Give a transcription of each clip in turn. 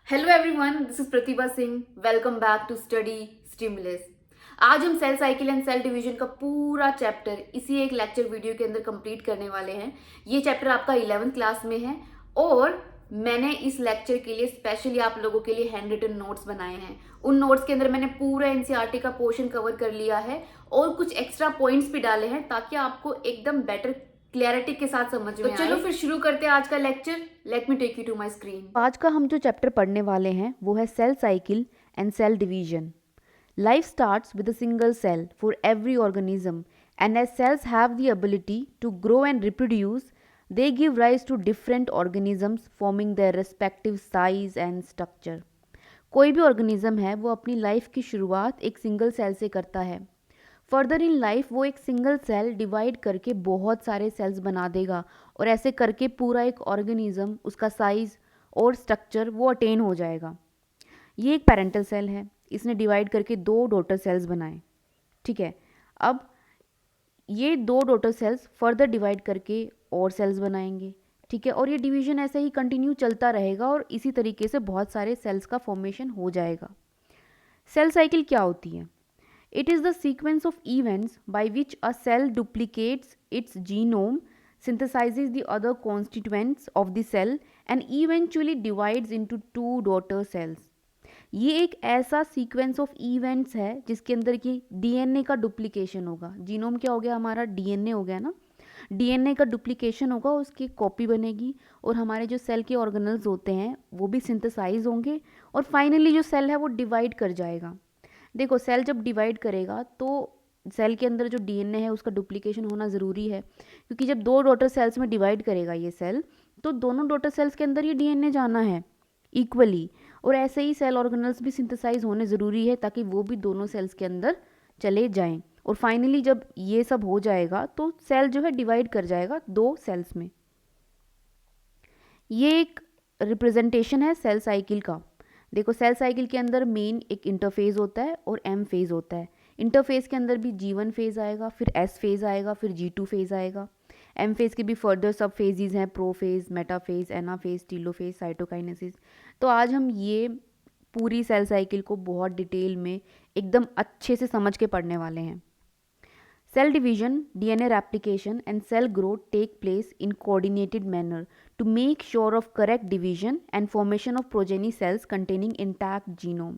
Hello everyone, this is Pratibha Singh. Welcome back to Study Stimulus. आज हम cell cycle and cell division का पूरा chapter इसी एक लेक्चर वीडियो के अंदर कंप्लीट करने वाले हैं। ये चैप्टर आपका 11th क्लास में है और मैंने इस लेक्चर के लिए स्पेशली आप लोगों के लिए हैंड रिटन नोट्स बनाए हैं। उन नोट्स के अंदर मैंने पूरा एनसीईआरटी का पोर्शन कवर कर लिया है और कुछ एक्स्ट्रा पॉइंट्स भी डाले हैं ताकि आपको एकदम बेटर क्लैरिटी के साथ समझ में आए। तो चलो फिर शुरू करते हैं आज का lecture. Let me take you to my screen. आज का हम जो चैप्टर पढ़ने वाले हैं वो है cell cycle and cell division. Life starts with a single cell for every organism and as cells have the ability to grow and reproduce they give rise to different organisms forming their respective size and structure. कोई भी organism है वो अपनी life की शुरुआत एक single cell से करता है। फर्दर इन लाइफ वो एक सिंगल सेल डिवाइड करके बहुत सारे सेल्स बना देगा और ऐसे करके पूरा एक ऑर्गेनिज्म, उसका साइज और स्ट्रक्चर वो अटेन हो जाएगा। ये एक पेरेंटल सेल है, इसने डिवाइड करके दो डॉटर सेल्स बनाए। ठीक है, अब ये दो डॉटर सेल्स फर्दर डिवाइड करके और सेल्स बनाएंगे। ठीक है, और ये डिवीजन ऐसे ही कंटिन्यू चलता रहेगा और इसी तरीके से बहुत सारे सेल्स का फॉर्मेशन हो जाएगा। सेल साइकिल क्या होती है? It is the sequence of events by which a cell duplicates its genome, synthesizes the other constituents of the cell and eventually divides into two daughter cells. ये एक ऐसा sequence of events है जिसके अंदर की डीएनए का duplication होगा। Genome क्या हो गया? हमारा डीएनए हो गया ना। डीएनए का डुप्लीकेशन होगा, उसकी कॉपी बनेगी और हमारे जो सेल के ऑर्गेनल्स होते हैं वो भी सिंथेसाइज होंगे और फाइनली जो सेल है वो डिवाइड कर जाएगा। देखो, सेल जब डिवाइड करेगा तो सेल के अंदर जो डीएनए है उसका डुप्लीकेशन होना ज़रूरी है, क्योंकि जब दो डॉटर सेल्स में डिवाइड करेगा ये सेल तो दोनों डॉटर सेल्स के अंदर ये डीएनए जाना है इक्वली, और ऐसे ही सेल ऑर्गेनल्स भी सिंथेसाइज होने ज़रूरी है ताकि वो भी दोनों सेल्स के अंदर चले जाएं। और फाइनली जब ये सब हो जाएगा तो सेल जो है डिवाइड कर जाएगा दो सेल्स में। ये एक रिप्रेजेंटेशन है सेल साइकिल का। देखो, सेल साइकिल के अंदर मेन एक इंटरफेज होता है और एम फेज होता है। इंटरफेज के अंदर भी G1 फेज आएगा, फिर S फेज आएगा, फिर G2 फेज आएगा। एम फेज के भी फर्दर सब फेजेस हैं, prophase, metaphase, anaphase, telophase, cytokinesis. तो आज हम ये पूरी सेल साइकिल को बहुत डिटेल में एकदम अच्छे से समझ के पढ़ने वाले हैं। Cell division, DNA replication and cell growth take place in coordinated manner to make sure of correct division and formation of progeny cells containing intact genome.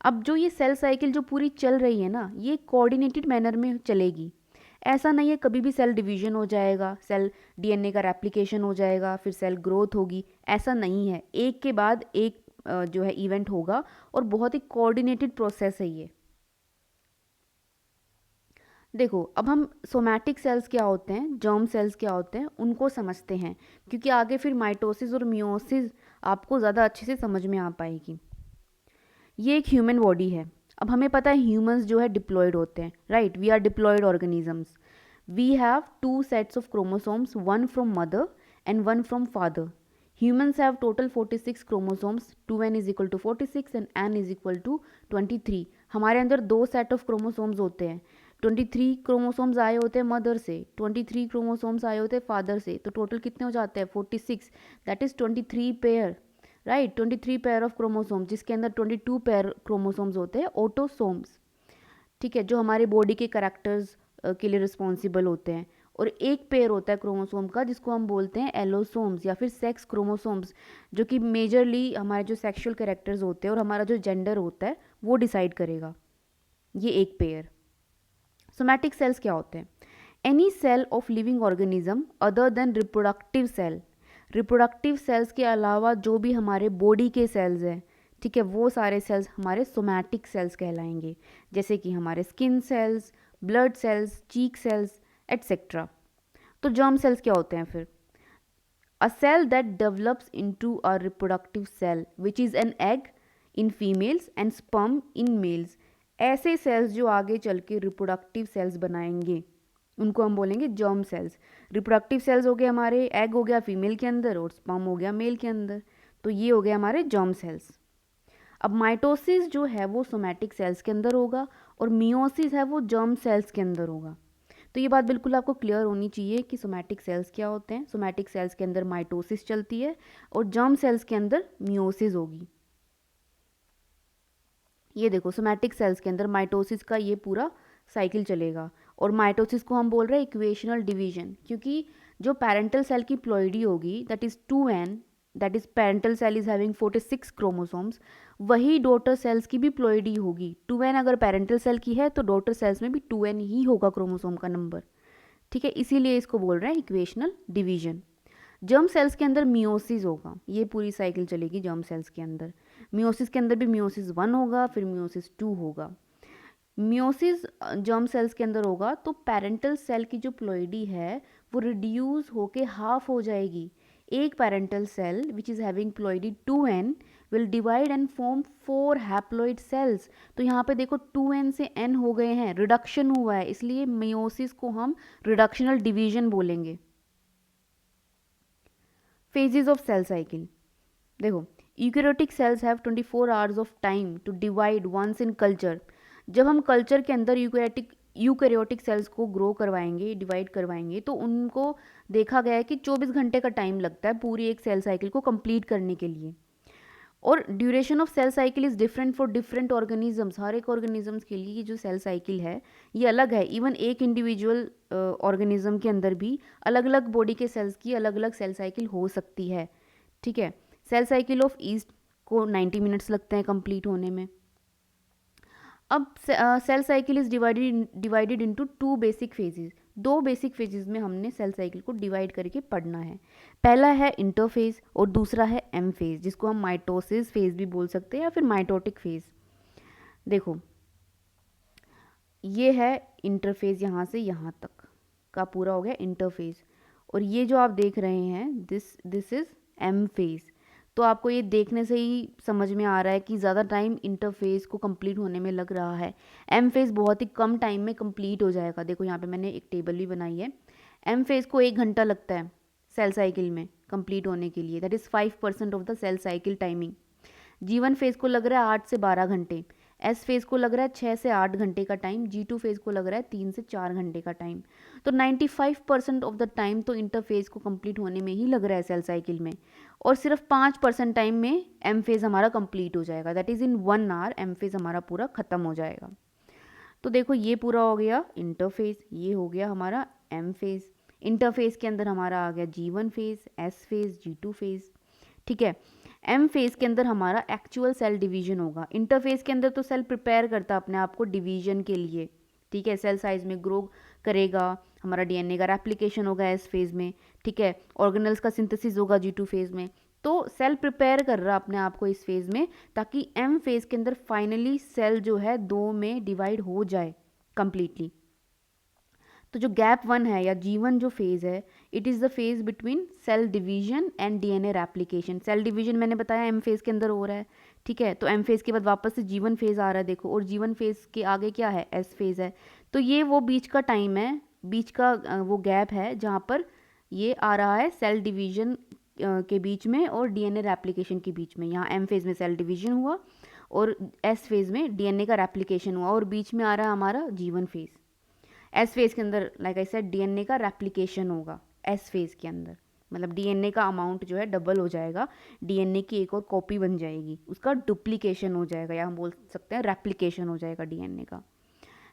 अब जो ये सेल साइकिल जो पूरी चल रही है ना, ये कोऑर्डिनेटेड मैनर में चलेगी। ऐसा नहीं है कभी भी सेल डिवीजन हो जाएगा, सेल डीएनए का रेप्लिकेशन हो जाएगा, फिर सेल ग्रोथ होगी, ऐसा नहीं है। एक के बाद एक जो है इवेंट होगा और बहुत ही कोऑर्डिनेटेड प्रोसेस है ये। देखो, अब हम सोमैटिक सेल्स क्या होते हैं, जर्म सेल्स क्या होते हैं, उनको समझते हैं, क्योंकि आगे फिर माइटोसिस और मियोसिस आपको ज़्यादा अच्छे से समझ में आ पाएगी। ये एक ह्यूमन बॉडी है। अब हमें पता है ह्यूमंस जो है डिप्लॉयड होते हैं, right? We are diploid organisms. We have two sets of chromosomes, one from mother and one from father. Humans have total 46 chromosomes, 2n is equal to 46 and n is equal to 23। हमारे अंदर दो set of chromosomes होते हैं। 23 chromosomes आए होते हैं mother से, 23 chromosomes आए होते हैं फादर से, तो टोटल कितने हो जाते हैं? 46। That is 23 pair, right? 23 pair of chromosomes, जिसके अंदर 22 पेयर क्रोमोसोम्स होते हैं ऑटोसोम्स। ठीक है, जो हमारे बॉडी के करेक्टर्स के लिए रिस्पॉन्सिबल होते हैं। और एक पेयर होता है क्रोमोसोम का जिसको हम बोलते हैं एलोसोम्स या फिर सेक्स क्रोमोसोम्स, जो कि मेजरली हमारे जो सेक्सुअल कैरेक्टर्स होते हैं और हमारा जो जेंडर होता है वो डिसाइड करेगा। ये एक पेयर। सोमैटिक सेल्स क्या होते हैं? Any cell of living organism other than reproductive cell. Reproductive cells के अलावा जो भी हमारे बॉडी के सेल्स हैं, ठीक है, वो सारे सेल्स हमारे सोमैटिक सेल्स कहलाएंगे, जैसे कि हमारे skin cells, blood cells, cheek cells etcetera. तो जर्म सेल्स क्या होते हैं फिर? A cell that develops into a reproductive cell which is an egg in females and sperm in males. ऐसे सेल्स जो आगे चल के रिप्रोडक्टिव सेल्स बनाएंगे उनको हम बोलेंगे जर्म सेल्स। रिप्रोडक्टिव सेल्स हो गए हमारे, एग हो गया फीमेल के अंदर और स्पर्म हो गया मेल के अंदर, तो ये हो गए हमारे जर्म सेल्स। अब माइटोसिस जो है वो सोमैटिक सेल्स के अंदर होगा और मियोसिस है वो जर्म सेल्स के अंदर होगा। तो ये बात बिल्कुल आपको क्लियर होनी चाहिए कि सोमैटिक सेल्स क्या होते हैं। सोमैटिक सेल्स के अंदर माइटोसिस चलती है और जर्म सेल्स के अंदर मियोसिस होगी। ये देखो सोमैटिक सेल्स के अंदर माइटोसिस का ये पूरा साइकिल चलेगा, और माइटोसिस को हम बोल रहे हैं इक्वेशनल डिवीजन, क्योंकि जो पेरेंटल सेल की प्लॉइडी होगी that is 2n, that is parental cell is having 46 chromosomes, वही डॉटर सेल्स की भी प्लॉइडी होगी। 2n अगर पेरेंटल सेल की है तो डॉटर सेल्स में भी 2n ही होगा क्रोमोसोम का नंबर, ठीक है, इसीलिए इसको बोल रहे हैं इक्वेशनल डिवीजन। जर्म सेल्स के अंदर मियोसिस होगा, ये पूरी साइकिल चलेगी जर्म सेल्स के अंदर। मियोसिस के अंदर भी मियोसिस 1 होगा, फिर मियोसिस 2 होगा। मियोसिस जर्म सेल्स के अंदर होगा तो पेरेंटल सेल की जो प्लॉइडी है वो रिड्यूस होके हाफ हो जाएगी। एक parental cell which is having ploidy 2n will divide and form 4 haploid cells. तो यहाँ पे देखो 2n से n हो गए हैं, रिडक्शन हुआ है, इसलिए मियोसिस को हम रिडक्शनल डिवीजन बोलेंगे। फेजेस ऑफ सेल साइकिल देखो, eukaryotic cells have 24 hours of time to divide once in culture. जब हम कल्चर के अंदर यूकैरियोटिक सेल्स को ग्रो करवाएंगे, डिवाइड करवाएंगे, तो उनको देखा गया है कि 24 घंटे का टाइम लगता है पूरी एक सेल साइकिल को कंप्लीट करने के लिए। और duration of cell cycle is different for different organisms. हर एक ऑर्गेनिजम्स के लिए ये जो सेल साइकिल है ये अलग है। इवन एक इंडिविजुअल ऑर्गेनिज्म के अंदर भी अलग अलग बॉडी के सेल्स की अलग अलग सेल साइकिल हो सकती है, ठीक है। सेल साइकिल ऑफ ईस्ट को 90 मिनट्स लगते हैं कंप्लीट होने में। अब cell cycle is divided into 2 basic phases. 2 basic phases में हमने सेल साइकिल को डिवाइड करके पढ़ना है। पहला है इंटरफेज और दूसरा है एम फेज, जिसको हम माइटोसिस फेज भी बोल सकते हैं या फिर माइटोटिक फेज। देखो ये है इंटरफेज, यहाँ से यहाँ तक का पूरा हो गया इंटरफेज, और ये जो आप देख रहे हैं दिस इज एम फेज। तो आपको ये देखने से ही समझ में आ रहा है कि ज़्यादा टाइम इंटरफेस को कंप्लीट होने में लग रहा है। एम फेज बहुत ही कम टाइम में कंप्लीट हो जाएगा। देखो यहाँ पे मैंने एक टेबल भी बनाई है। एम फेज को 1 घंटा लगता है सेल साइकिल में कंप्लीट होने के लिए, that is 5% of the cell cycle timing. G1 phase को लग रहा है 8 से 12 घंटे, एस फेज को लग रहा है 6 से 8 घंटे का टाइम, G2 फेज को लग रहा है 3 से 4 घंटे का टाइम। तो 95% ऑफ द टाइम तो इंटरफेज को कंप्लीट होने में ही लग रहा है सेल साइकिल में, और सिर्फ 5% टाइम में एम फेज हमारा कंप्लीट हो जाएगा, that is in 1 hour M phase हमारा पूरा ख़त्म हो जाएगा। तो देखो ये पूरा हो गया इंटरफेज, ये हो गया हमारा एम फेज। इंटरफेज के अंदर हमारा आ गया G1 phase, S phase, G2 phase, ठीक है। एम फेज के अंदर हमारा एक्चुअल सेल डिवीजन होगा। इंटरफेज के अंदर तो सेल प्रिपेयर करता है अपने आप को डिवीजन के लिए, ठीक है, सेल साइज में ग्रो करेगा, हमारा डीएनए का रेप्लिकेशन होगा एस फेज में, ठीक है, ऑर्गेनल्स का सिंथेसिस होगा G2 फेज में। तो सेल प्रिपेयर कर रहा अपने आप को इस फेज में, ताकि एम फेज के अंदर फाइनली सेल जो है 2 में डिवाइड हो जाए कंप्लीटली। तो जो गैप 1 है या G1 जो फेज़ है, it is the phase between cell division and DNA replication. Cell division मैंने बताया एम फेज़ के अंदर हो रहा है, ठीक है। तो एम फेज़ के बाद वापस से G1 फेज़ आ रहा है, देखो, और G1 फेज़ के आगे क्या है, एस फेज़ है। तो ये वो बीच का टाइम है, बीच का वो गैप है जहाँ पर ये आ रहा है सेल डिवीजन के बीच में और डीएनए रेप्लिकेशन के बीच में। यहाँ एम फेज़ में सेल डिवीजन हुआ और एस फेज़ में डीएनए का रेप्लिकेशन हुआ, और बीच में आ रहा है हमारा G1 फेज़। एस फेज के अंदर लाइक आई सेड डीएनए का रेप्लिकेशन होगा एस फेज के अंदर, मतलब डीएनए का अमाउंट जो है डबल हो जाएगा, डीएनए की एक और कॉपी बन जाएगी, उसका डुप्लीकेशन हो जाएगा, या हम बोल सकते हैं रेप्लिकेशन हो जाएगा डीएनए का।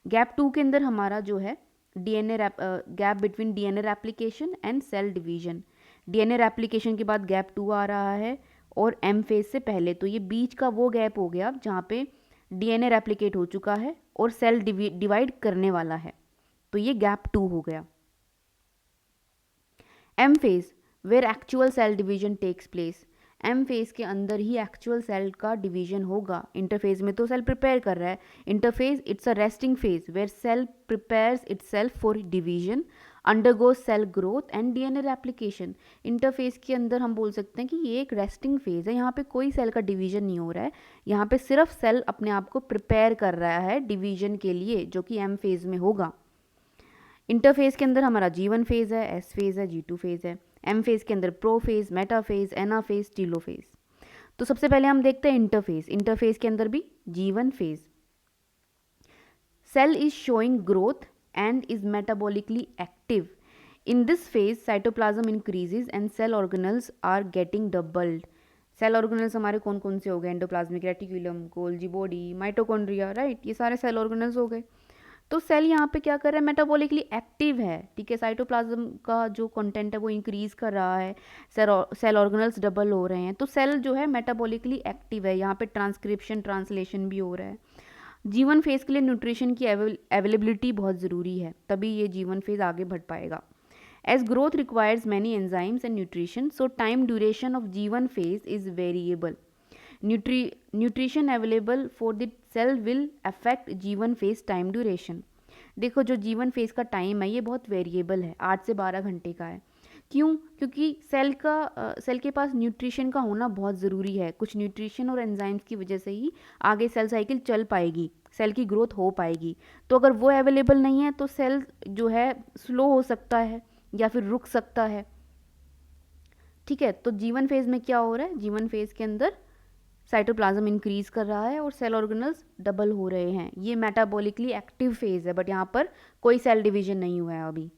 गैप 2 के अंदर हमारा जो है DNA gap between DNA replication and cell division. DNA replication के बाद गैप 2 आ रहा है और एम फेज से पहले, तो ये बीच का वो गैप हो गया जहाँ पे डीएनए रेप्लिकेट हो चुका है और सेल डिवाइड करने वाला है, तो ये गैप 2 हो गया। M phase where actual cell division takes place. M phase के अंदर ही एक्चुअल सेल का डिवीजन होगा। इंटरफेज में तो सेल प्रिपेयर कर रहा है, interphase it's a resting phase where cell prepares itself for division, undergoes cell growth and DNA replication. Interphase के अंदर हम बोल सकते हैं कि ये एक रेस्टिंग फेज है, यहाँ पे कोई सेल का डिवीजन नहीं हो रहा है, यहाँ पे सिर्फ सेल अपने आप को प्रिपेयर कर रहा है डिवीजन के लिए, जो कि एम फेज में होगा। इंटरफेज के अंदर हमारा G1 फेज है, एस फेज है, G2 फेज है। एम फेज के अंदर प्रो फेज, मेटा फेज, एना फेज, टीलो फेज। तो सबसे पहले हम देखते हैं इंटरफेज। इंटरफेज के अंदर भी G1 phase. Cell is showing growth and is metabolically active. In this phase cytoplasm increases and cell organelles are getting doubled. Cell organelles हमारे कौन कौन से हो गए, endoplasmic reticulum, Golgi body, mitochondria, right, ये सारे सेल ऑर्गेनल्स हो गए। तो सेल यहाँ पे क्या कर रहा है, मेटाबॉलिकली एक्टिव है, ठीक है, साइटोप्लाज्म का जो कंटेंट है वो इंक्रीज कर रहा है, सेल ऑर्गेनल्स डबल हो रहे हैं, तो सेल जो है मेटाबॉलिकली एक्टिव है, यहाँ पे ट्रांसक्रिप्शन ट्रांसलेशन भी हो रहा है। जीवन फेज के लिए न्यूट्रिशन की अवेलेबिलिटी बहुत ज़रूरी है, तभी ये जीवन फेज आगे बढ़ पाएगा। As growth requires many enzymes and nutrition, so time duration of G one phase is variable. Nutrition available for the cell will affect G one phase time duration. देखो जो जीवन फेज का टाइम है ये बहुत वेरिएबल है, 8 से 12 घंटे का है। क्यों? क्योंकि सेल के पास न्यूट्रिशन का होना बहुत ज़रूरी है। कुछ न्यूट्रिशन और एंजाइम्स की वजह से ही आगे सेल साइकिल चल पाएगी, सेल की ग्रोथ हो पाएगी। तो अगर वो अवेलेबल नहीं है तो सेल जो है स्लो हो सकता है या फिर रुक सकता है, ठीक है। तो जीवन फेज में क्या हो रहा है, जीवन फेज के अंदर साइटोप्लाज्म इंक्रीज कर रहा है और सेल ऑर्गेनल्स डबल हो रहे हैं, ये मेटाबॉलिकली एक्टिव फेज है, बट यहाँ पर कोई सेल डिवीजन नहीं हुआ है अभी।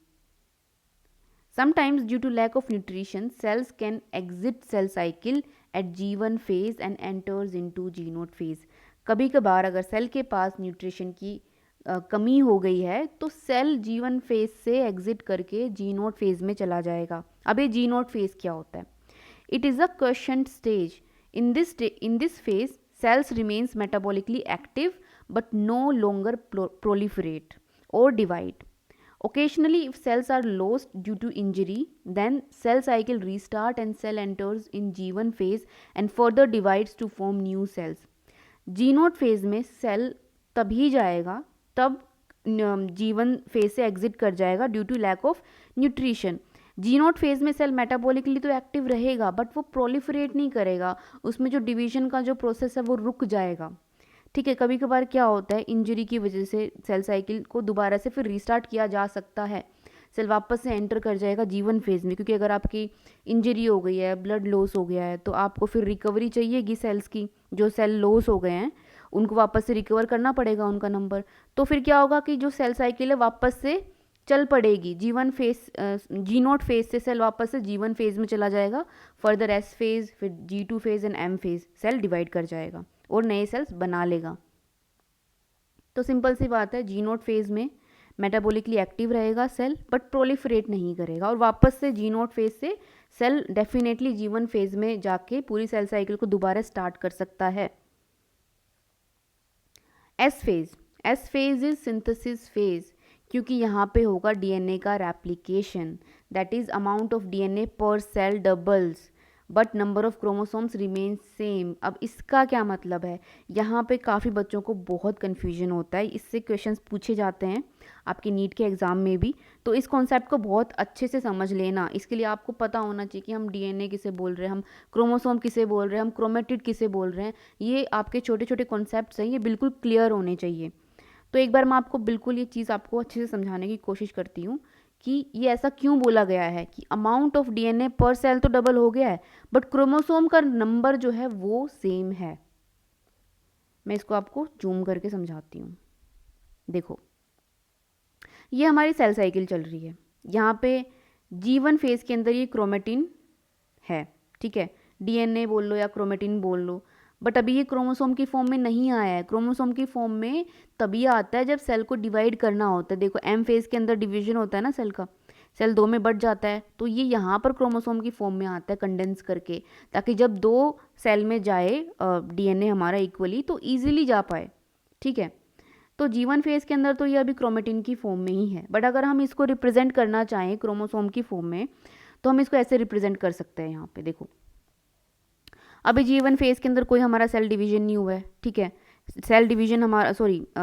Sometimes due to lack of nutrition, cells can exit cell cycle at G1 phase and enters into G0 phase. कभी कभार अगर सेल के पास न्यूट्रिशन की कमी हो गई है तो सेल G1 फेज से एग्जिट करके G0 फेज में चला जाएगा। अब ये G0 फेज क्या होता है? It is a quiescent stage. In this phase, cells remains metabolically active but no longer proliferate or divide. Occasionally, if cells are lost due to injury, then cell cycle restart and cell enters in G1 phase and further divides to form new cells. G0 phase में cell तभी जाएगा तब G1 phase से exit कर जाएगा due to lack of nutrition. G0 phase में cell metabolically तो active रहेगा बट वो प्रोलिफरेट नहीं करेगा, उसमें जो डिवीजन का जो प्रोसेस है वो रुक जाएगा, ठीक है। कभी कभार क्या होता है, इंजरी की वजह से सेल साइकिल को दोबारा से फिर रीस्टार्ट किया जा सकता है, सेल वापस से एंटर कर जाएगा जीवन फेज में, क्योंकि अगर आपकी इंजरी हो गई है, ब्लड लॉस हो गया है, तो आपको फिर रिकवरी चाहिएगी सेल्स की। जो सेल लॉस हो गए हैं उनको वापस से रिकवर करना पड़ेगा उनका नंबर, तो फिर क्या होगा कि जो सेल साइकिल है वापस से चल पड़ेगी। G0 फेज से सेल वापस से G1 फेज में चला जाएगा, फर्दर S फेज, फिर G2 phase and M phase, cell divide कर जाएगा और नए सेल्स बना लेगा। तो सिंपल सी बात है, G0 फेज में मेटाबॉलिकली एक्टिव रहेगा सेल बट प्रोलिफरेट नहीं करेगा, और वापस से G0 फेज से सेल डेफिनेटली G1 फेज में जाके पूरी सेल साइकिल को दोबारा स्टार्ट कर सकता है। S phase is synthesis phase, क्योंकि यहाँ पे होगा डीएनए का replication, that is amount of DNA per cell doubles but number of chromosomes remain same. अब इसका क्या मतलब है, यहाँ पे काफ़ी बच्चों को बहुत कन्फ्यूजन होता है, इससे क्वेश्चंस पूछे जाते हैं आपके नीट के एग्ज़ाम में भी। तो इस कॉन्सेप्ट को बहुत अच्छे से समझ लेना, इसके लिए आपको पता होना चाहिए कि हम डीएनए किसे बोल रहे हैं, हम क्रोमोसोम किसे बोल रहे हैं, हम क्रोमेटिड किसे बोल रहे हैं। ये आपके छोटे छोटे कॉन्सेप्ट्स हैं, ये बिल्कुल क्लियर होने चाहिए। तो एक बार मैं आपको बिल्कुल ये चीज़ आपको अच्छे से समझाने की कोशिश करती हूँ कि ये ऐसा क्यों बोला गया है कि amount of DNA per cell तो डबल हो गया है बट क्रोमोसोम का नंबर जो है वो सेम है। मैं इसको आपको जूम करके समझाती हूँ। देखो, ये हमारी सेल साइकिल चल रही है, यहाँ पे G1 फेज के अंदर ये क्रोमेटिन है, ठीक है, डीएनए बोल लो या क्रोमेटिन बोल लो, बट अभी ये क्रोमोसोम की फॉर्म में नहीं आया है। क्रोमोसोम की फॉर्म में तभी आता है जब सेल को डिवाइड करना होता है। देखो M फेज के अंदर डिवीजन होता है ना सेल का, सेल 2 में बट जाता है, तो ये यहाँ पर क्रोमोसोम की फॉर्म में आता है कंडेंस करके, ताकि जब 2 सेल में जाए डीएनए हमारा इक्वली तो ईजिली जा पाए, ठीक है। तो G1 फेज के अंदर तो ये अभी क्रोमेटिन की फॉर्म में ही है, बट अगर हम इसको रिप्रेजेंट करना चाहें क्रोमोसोम की फॉर्म में तो हम इसको ऐसे रिप्रेजेंट कर सकते हैं। यहाँ पे देखो, अभी G1 फेज के अंदर कोई हमारा सेल डिवीजन नहीं हुआ है, ठीक है, सेल डिवीजन हमारा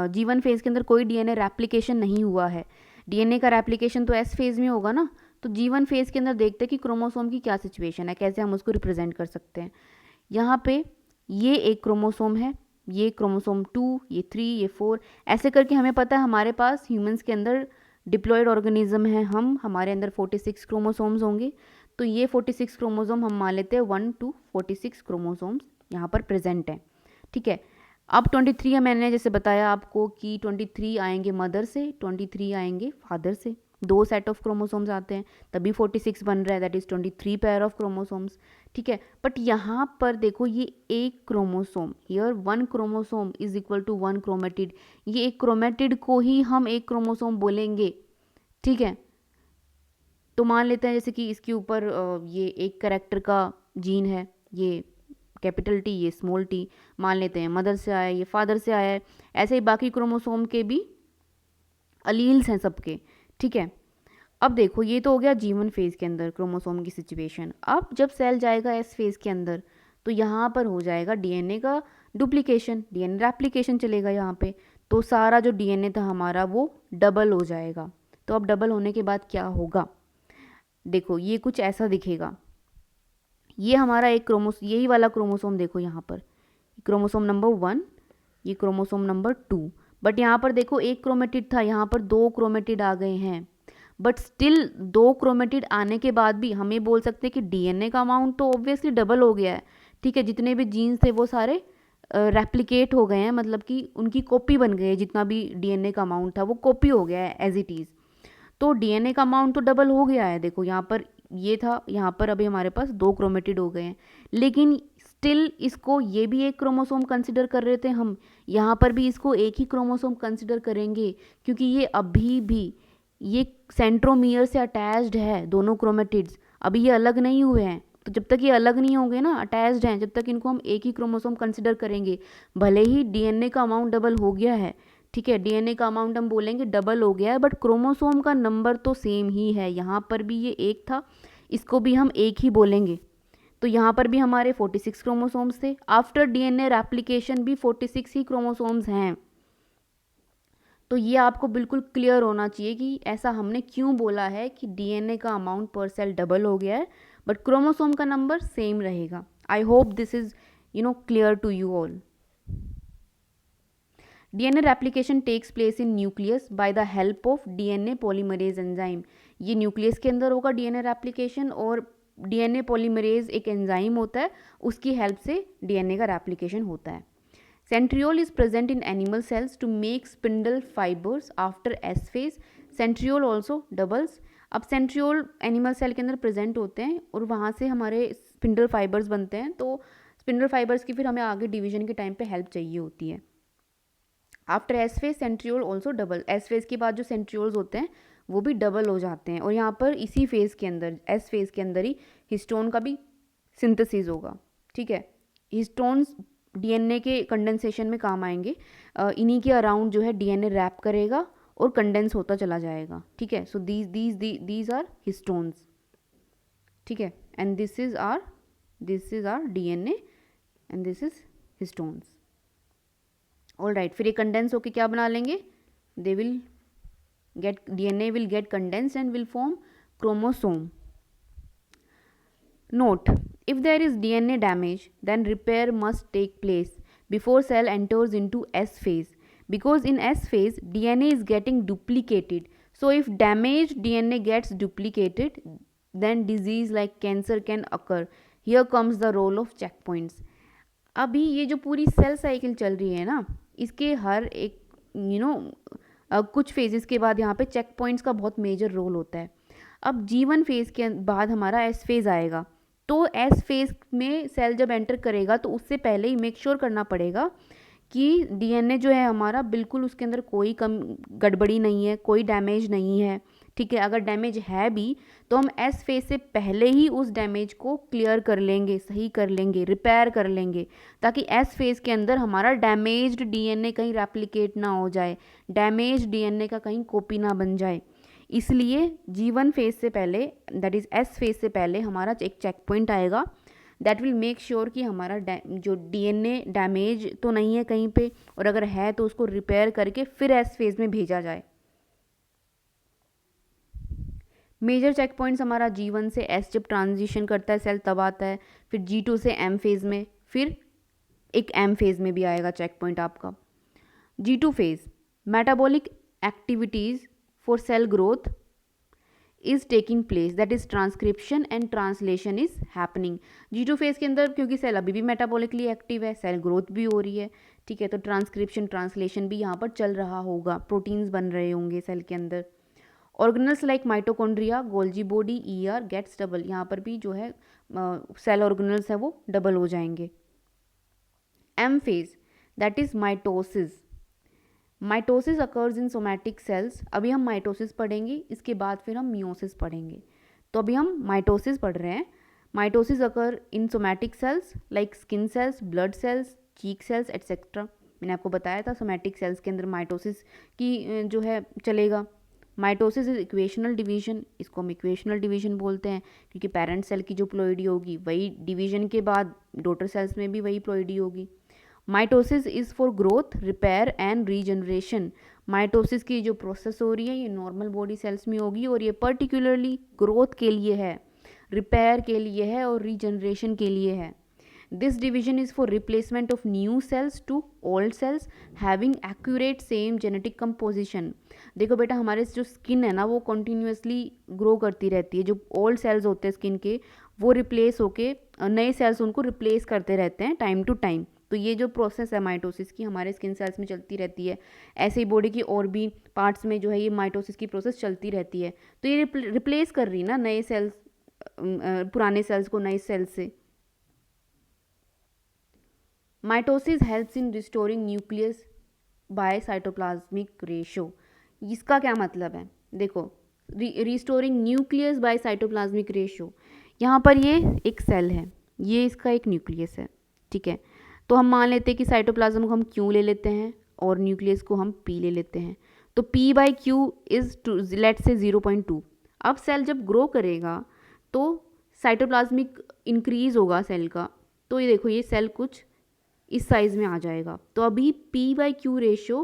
G1 फेज के अंदर कोई डीएनए रेप्लिकेशन नहीं हुआ है। डीएनए का रेप्लिकेशन तो S फेज में होगा ना, तो G1 फेज के अंदर देखते हैं कि क्रोमोसोम की क्या सिचुएशन है, कैसे हम उसको रिप्रेजेंट कर सकते हैं। यहाँ पे ये एक क्रोमोसोम है, ये क्रोमोसोम 2, ये 3, ये 4, ऐसे करके हमें पता है हमारे पास ह्यूमंस के अंदर डिप्लॉयड ऑर्गेनिज्म है हम, हमारे अंदर 46 क्रोमोसोम्स होंगे। तो ये 46 क्रोमोसोम हम मान लेते हैं 1 to 46 क्रोमोसोम्स यहाँ पर प्रेजेंट हैं, ठीक है। अब 23 मैंने जैसे बताया आपको कि 23 आएंगे मदर से, 23 आएंगे फादर से, 2 सेट ऑफ क्रोमोसोम्स आते हैं, तभी 46 बन रहा है, that is 23 pair of chromosomes, ठीक है। बट यहाँ पर देखो ये एक chromosome, here 1 chromosome is equal to 1 chromatid, ये एक क्रोमेटिड को ही हम एक क्रोमोसोम बोलेंगे, ठीक है। तो मान लेते हैं जैसे कि इसके ऊपर ये एक कैरेक्टर का जीन है, ये कैपिटल टी, ये स्मॉल टी, मान लेते हैं मदर से आया, ये फादर से आया है, ऐसे ही बाकी क्रोमोसोम के भी अलील्स हैं सबके, ठीक है। अब देखो ये तो हो गया जीवन फेज़ के अंदर क्रोमोसोम की सिचुएशन। अब जब सेल जाएगा एस फेज़ के अंदर तो यहाँ पर हो जाएगा डीएनए का डुप्लीकेशन, डीएनए रेप्लिकेशन चलेगा यहाँ पे, तो सारा जो डीएनए था हमारा वो डबल हो जाएगा। तो अब डबल होने के बाद क्या होगा, देखो ये कुछ ऐसा दिखेगा, ये हमारा एक यही वाला क्रोमोसोम देखो यहाँ पर, क्रोमोसोम नंबर 1, ये क्रोमोसोम नंबर 2, बट यहाँ पर देखो एक क्रोमेटिड था, यहाँ पर 2 क्रोमेटिड आ गए हैं, बट स्टिल 2 क्रोमेटिड आने के बाद भी हम ये बोल सकते हैं कि डीएनए का अमाउंट तो ऑब्वियसली डबल हो गया है, ठीक है। जितने भी जीन्स थे वो सारे रेप्लिकेट हो गए हैं, मतलब कि उनकी कॉपी बन गई है, जितना भी डीएनए का अमाउंट था वो कॉपी हो गया है एज इट इज़, तो डीएनए का अमाउंट तो डबल हो गया है। देखो यहाँ पर ये था, यहाँ पर अभी हमारे पास 2 क्रोमेटिड हो गए हैं, लेकिन स्टिल इसको ये भी एक क्रोमोसोम कंसिडर कर रहे थे हम, यहाँ पर भी इसको एक ही क्रोमोसोम कंसिडर करेंगे, क्योंकि ये अभी भी ये सेंट्रोमियर से अटैच्ड है, दोनों क्रोमेटिड्स अभी ये अलग नहीं हुए हैं, तो जब तक ये अलग नहीं होंगे ना, अटैच्ड हैं, जब तक इनको हम एक ही क्रोमोसोम कंसिडर करेंगे, भले ही डीएनए का अमाउंट डबल हो गया है, ठीक है, डीएनए का अमाउंट हम बोलेंगे डबल हो गया है, बट क्रोमोसोम का नंबर तो सेम ही है, यहाँ पर भी ये एक था, इसको भी हम एक ही बोलेंगे, तो यहाँ पर भी हमारे 46 क्रोमोसोम्स थे, आफ्टर डीएनए रेप्लिकेशन भी 46 ही क्रोमोसोम्स हैं। तो ये आपको बिल्कुल क्लियर होना चाहिए कि ऐसा हमने क्यों बोला है कि डीएनए का अमाउंट पर सेल डबल हो गया है, बट क्रोमोसोम का नंबर सेम रहेगा। I hope this is clear to you all. DNA replication takes place in nucleus by the help of DNA polymerase enzyme. ये न्यूक्लियस के अंदर होगा डीएनए रेप्लिकेशन, और डीएनए पॉलीमरेज एक एंजाइम होता है, उसकी हेल्प से डीएनए का रेप्लिकेशन होता है। Centriole is present in animal cells to make spindle fibres after S phase. Centriole also doubles. अब सेंट्रियोल एनिमल सेल के अंदर प्रेजेंट होते हैं और वहाँ से हमारे स्पिंडल फाइबर्स बनते हैं, तो स्पिंडल फाइबर्स की फिर हमें आगे डिवीजन के टाइम पे हेल्प चाहिए होती है। After S phase centriole also double. S phase के बाद जो सेंट्रियोल्स होते हैं वो भी डबल हो जाते हैं, और यहाँ पर इसी फेज के अंदर, एस फेज के अंदर ही हिस्टोन का भी सिंथेसिस होगा, ठीक है। हिस्टोन्स डीएनए के कंडेंसेशन में काम आएंगे, इन्हीं के अराउंड जो है डीएनए रैप करेगा और कंडेंस होता चला जाएगा, ठीक है। सो दीज आर हिस्टोन्स, ठीक है, and this is are DNA and this is histones. All right, फिर ये कंडेंस होके क्या बना लेंगे, DNA will get condense and will form chromosome. Note, if there is DNA damage, then repair must take place before cell enters into S phase, because in S phase DNA is getting duplicated. So if damaged DNA gets duplicated, then disease like cancer can occur. Here comes the role of checkpoints. अभी ये जो पूरी cell cycle चल रही है ना, इसके हर एक कुछ फेजेस के बाद यहाँ पे चेक पॉइंट्स का बहुत मेजर रोल होता है। अब G1 फेज के बाद हमारा एस फेज आएगा, तो एस फेज में सेल जब एंटर करेगा तो उससे पहले ही मेक श्योर करना पड़ेगा कि डीएनए जो है हमारा बिल्कुल उसके अंदर कोई गड़बड़ी नहीं है, कोई डैमेज नहीं है, ठीक है। अगर डैमेज है भी तो हम एस फेज से पहले ही उस डैमेज को क्लियर कर लेंगे, सही कर लेंगे, रिपेयर कर लेंगे, ताकि एस फेज के अंदर हमारा डैमेज्ड डीएनए कहीं रेप्लिकेट ना हो जाए, डैमेज डीएनए का कहीं कॉपी ना बन जाए। इसलिए G1 फेज से पहले, दैट इज़ एस फेज से पहले हमारा एक चेक पॉइंट आएगा दैट विल मेक श्योर कि हमारा जो डीएनए डैमेज तो नहीं है कहीं पे, और अगर है तो उसको रिपेयर करके फिर एस फेज में भेजा जाए। मेजर चेक पॉइंट्स हमारा G1 से एस जब ट्रांजिशन करता है सेल तब आता है, फिर G2 से एम फेज में, फिर एक एम फेज में भी आएगा चेक पॉइंट आपका। G2 phase, metabolic activities for cell growth is taking place, that is transcription and translation is happening. G2 phase के अंदर क्योंकि सेल अभी भी मेटाबॉलिकली एक्टिव है, सेल ग्रोथ भी हो रही है, ठीक है, तो ट्रांसक्रिप्शन ट्रांसलेशन भी यहाँ पर चल रहा होगा, प्रोटीन्स बन रहे होंगे सेल के अंदर। Organelles like mitochondria, Golgi body, ER gets double, यहाँ पर भी जो है सेल ऑर्गेनल्स है वो डबल हो जाएंगे। M phase that is mitosis. Mitosis occurs in somatic cells. अभी हम माइटोसिस पढ़ेंगे, इसके बाद फिर हम मियोसिस पढ़ेंगे। तो अभी हम माइटोसिस पढ़ रहे हैं। Mitosis occur in somatic cells like skin cells, blood cells, cheek cells etcetera. मैंने आपको बताया था सोमैटिक सेल्स के अंदर माइटोसिस की जो है चलेगा। माइटोसिस इज इक्वेशनल डिवीजन, इसको हम इक्वेशनल डिवीजन बोलते हैं क्योंकि पेरेंट सेल की जो प्लॉइडी होगी वही डिवीजन के बाद डॉटर सेल्स में भी वही प्लॉइडी होगी। Mitosis is for growth, repair and regeneration. Mitosis की जो प्रोसेस हो रही है ये नॉर्मल बॉडी सेल्स में होगी और ये पर्टिकुलरली ग्रोथ के लिए है, रिपेयर के लिए है और रीजनरेशन के लिए है। This division is for replacement of new cells to old cells having accurate same genetic composition. देखो बेटा, हमारे जो स्किन है ना वो कॉन्टीन्यूसली ग्रो करती रहती है। जो ओल्ड सेल्स होते हैं स्किन के वो रिप्लेस होके नए सेल्स उनको रिप्लेस करते रहते हैं टाइम टू टाइम। तो ये जो प्रोसेस है माइटोसिस की हमारे स्किन सेल्स में चलती रहती है। ऐसे ही बॉडी की और भी पार्ट्स में जो है ये माइटोसिस की प्रोसेस चलती रहती है। तो ये रिप्लेस कर रही ना नए सेल्स, पुराने सेल्स को नए सेल्स से। Mitosis helps in restoring nucleus bye cytoplasmic ratio. इसका क्या मतलब है? देखो, restoring nucleus bye cytoplasmic ratio, यहाँ पर ये एक सेल है, ये इसका एक न्यूक्लियस है, ठीक है। तो हम मान लेते हैं कि साइटोप्लाज्म को हम क्यू ले लेते हैं और न्यूक्लियस को हम पी ले लेते हैं। तो P by Q is let's say 0.2। अब सेल जब ग्रो करेगा तो साइटोप्लाज्मिक इंक्रीज होगा सेल का, तो ये देखो ये सेल कुछ इस साइज़ में आ जाएगा। तो अभी पी बाई क्यू रेशो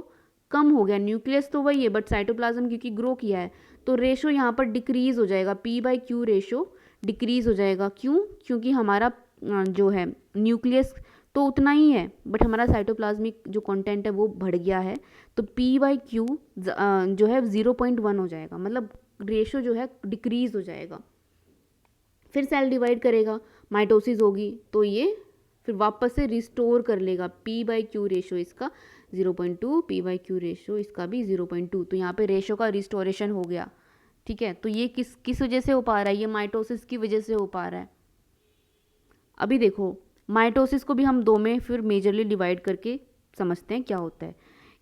कम हो गया। न्यूक्लियस तो वही है बट साइटोप्लाज्म क्योंकि ग्रो किया है तो रेशो यहाँ पर डिक्रीज हो जाएगा। P by Q ratio decrease हो जाएगा। क्यों? क्योंकि हमारा जो है न्यूक्लियस तो उतना ही है बट हमारा साइटोप्लाज्मिक जो कंटेंट है वो बढ़ गया है। तो पी बाई क्यू जो है 0.1 हो जाएगा, मतलब रेशो जो है डिक्रीज हो जाएगा। फिर सेल डिवाइड करेगा, माइटोसिस होगी तो ये फिर वापस से रिस्टोर कर लेगा। पी बाई क्यू रेशो इसका 0.2, पी बाई क्यू रेशो इसका भी 0.2। तो यहाँ पे रेशो का रिस्टोरेशन हो गया, ठीक है। तो ये किस वजह से हो पा रहा है? ये माइटोसिस की वजह से हो पा रहा है। अभी देखो, माइटोसिस को भी हम दो में फिर मेजरली डिवाइड करके समझते हैं क्या होता है।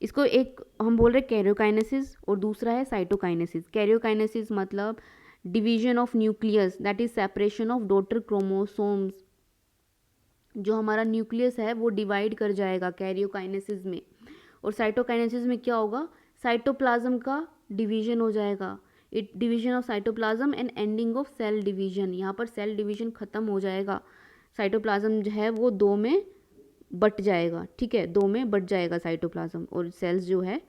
इसको एक हम बोल रहे हैं कैरियोकाइनेसिस और दूसरा है साइटोकाइनेसिस। कैरियोकाइनेसिस मतलब division of nucleus, that is separation of daughter chromosomes. जो हमारा न्यूक्लियस है वो डिवाइड कर जाएगा कैरियोकाइनेसिस में। और साइटोकाइनेसिस में क्या होगा? साइटोप्लाज्म का डिवीजन हो जाएगा। It division of cytoplasm and ending of cell division. यहाँ पर सेल डिवीजन खत्म हो जाएगा, साइटोप्लाज्म जो है वो दो में बट जाएगा, ठीक है, दो में बट जाएगा साइटोप्लाज्म और सेल्स जो है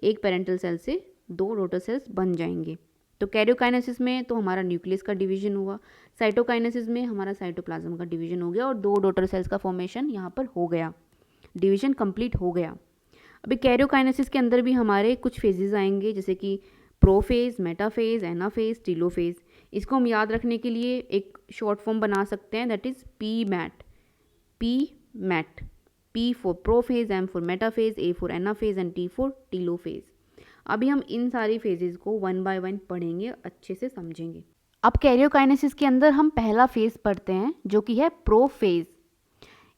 एक पेरेंटल सेल से दो डॉटर सेल्स बन जाएंगे। तो कैरियोकाइनेसिस में तो हमारा न्यूक्लियस का डिवीजन हुआ, साइटोकाइनेसिस में हमारा साइटोप्लाज्म का डिवीजन हो गया और दो डॉटर सेल्स का फॉर्मेशन यहाँ पर हो गया, डिवीजन कंप्लीट हो गया। अभी कैरियोकाइनेसिस के अंदर भी हमारे कुछ फेजेस आएंगे जैसे कि प्रोफेज, मेटाफेज, एनाफेज, टीलोफेज। इसको हम याद रखने के लिए एक शॉर्ट फॉर्म बना सकते हैं, that is P MAT. P MAT, P for prophase, M for metaphase, A for anaphase and T for telophase. अभी हम इन सारी फेजेस को वन बाय वन पढ़ेंगे, अच्छे से समझेंगे। अब कैरियोकाइनेसिस के अंदर हम पहला फेज पढ़ते हैं जो कि है prophase.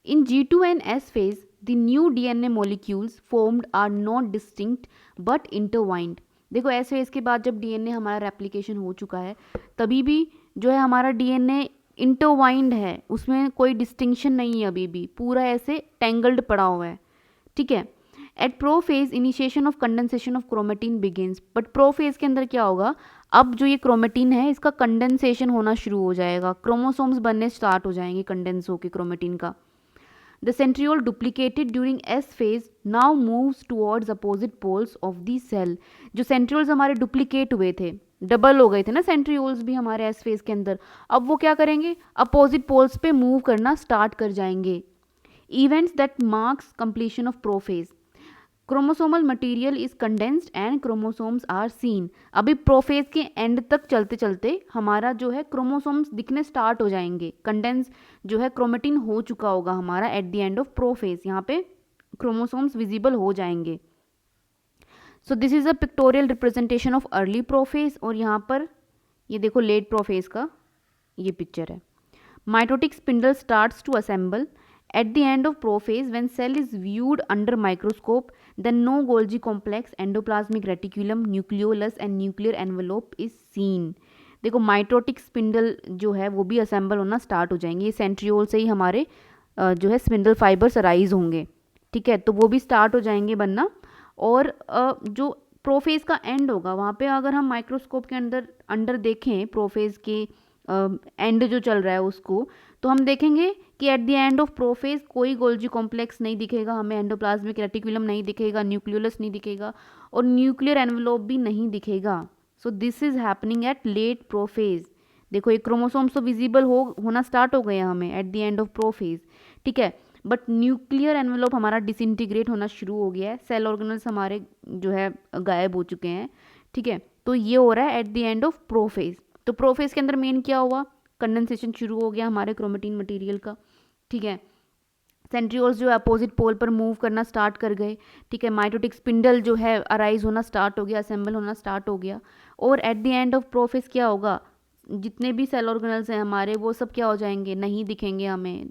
In G2 and S phase, the new DNA molecules formed are not distinct but intertwined। देखो एस फेज के बाद जब डीएनए हमारा रेप्लिकेशन हो चुका है तभी भी जो है हमारा डीएनए इंटरवाइंड है, उसमें कोई डिस्टिंक्शन नहीं है, अभी भी पूरा ऐसे टेंगल्ड पड़ा हुआ है, ठीक है। At prophase initiation of condensation of chromatin begins. But prophase के अंदर क्या होगा? अब जो ये क्रोमेटिन है इसका कंडेंसेशन होना शुरू हो जाएगा, क्रोमोसोम्स बनने स्टार्ट हो जाएंगे कंडेंस होकर क्रोमेटिन का। The centriole duplicated during S phase now moves towards opposite poles of the cell। जो centrioles हमारे duplicate हुए थे, डबल हो गए थे ना centrioles भी हमारे S phase के अंदर, अब वो क्या करेंगे? opposite poles पे move करना start कर जाएंगे। Events that marks completion of prophase। Chromosomal material is condensed and chromosomes are seen. अभी प्रोफेज के एंड तक चलते चलते हमारा जो है क्रोमोसोम्स दिखने स्टार्ट हो जाएंगे, कंडेंस जो है क्रोमेटिन हो चुका होगा हमारा eight the end of prophase, यहाँ पे क्रोमोसोम्स विजिबल हो जाएंगे। So this is a pictorial representation of early prophase, और यहाँ पर ये देखो लेट प्रोफेज का ये पिक्चर है. Mitotic spindle starts to assemble at the end of prophase. When cell is viewed under microscope, then no Golgi complex, endoplasmic reticulum, nucleolus and nuclear envelope is seen. देखो mitotic spindle जो है वो भी assemble होना start हो जाएंगे. ये centriole से ही हमारे जो है स्पिंडल फाइबर्स अराइज होंगे. ठीक है, तो वो भी स्टार्ट हो जाएंगे बनना. और जो प्रोफेज का एंड होगा वहाँ पे अगर हम माइक्रोस्कोप के अंडर देखें प्रोफेज के एंड जो चल रहा है उसको, तो हम देखेंगे कि eight the end of prophase कोई गोल्जी कॉम्प्लेक्स नहीं दिखेगा हमें, एंडोप्लाज्मिक रेटिकुलम नहीं दिखेगा, न्यूक्लियोलस नहीं दिखेगा और न्यूक्लियर एनवेलोप भी नहीं दिखेगा. So this is happening at late prophase. देखो एक क्रोमोसोम्स तो विजिबल होना स्टार्ट हो गए हमें eight the end of prophase. ठीक है, बट न्यूक्लियर एनवेलोप हमारा डिसइंटीग्रेट होना शुरू हो गया है, सेल ऑर्गेनल्स हमारे जो है गायब हो चुके हैं. ठीक है, तो ये हो रहा है eight the end of prophase. तो प्रोफेज के अंदर मेन क्या हुआ, कंडेंसेशन शुरू हो गया हमारे क्रोमेटिन मटेरियल का. ठीक है, सेंट्रियोल्स जो है अपोजिट पोल पर मूव करना स्टार्ट कर गए. ठीक है, माइटोटिक स्पिंडल जो है अराइज होना स्टार्ट हो गया, असेंबल होना स्टार्ट हो गया. और eight the end of prophase क्या होगा, जितने भी सेल ऑर्गेनल्स हैं हमारे वो सब क्या हो जाएंगे, नहीं दिखेंगे हमें,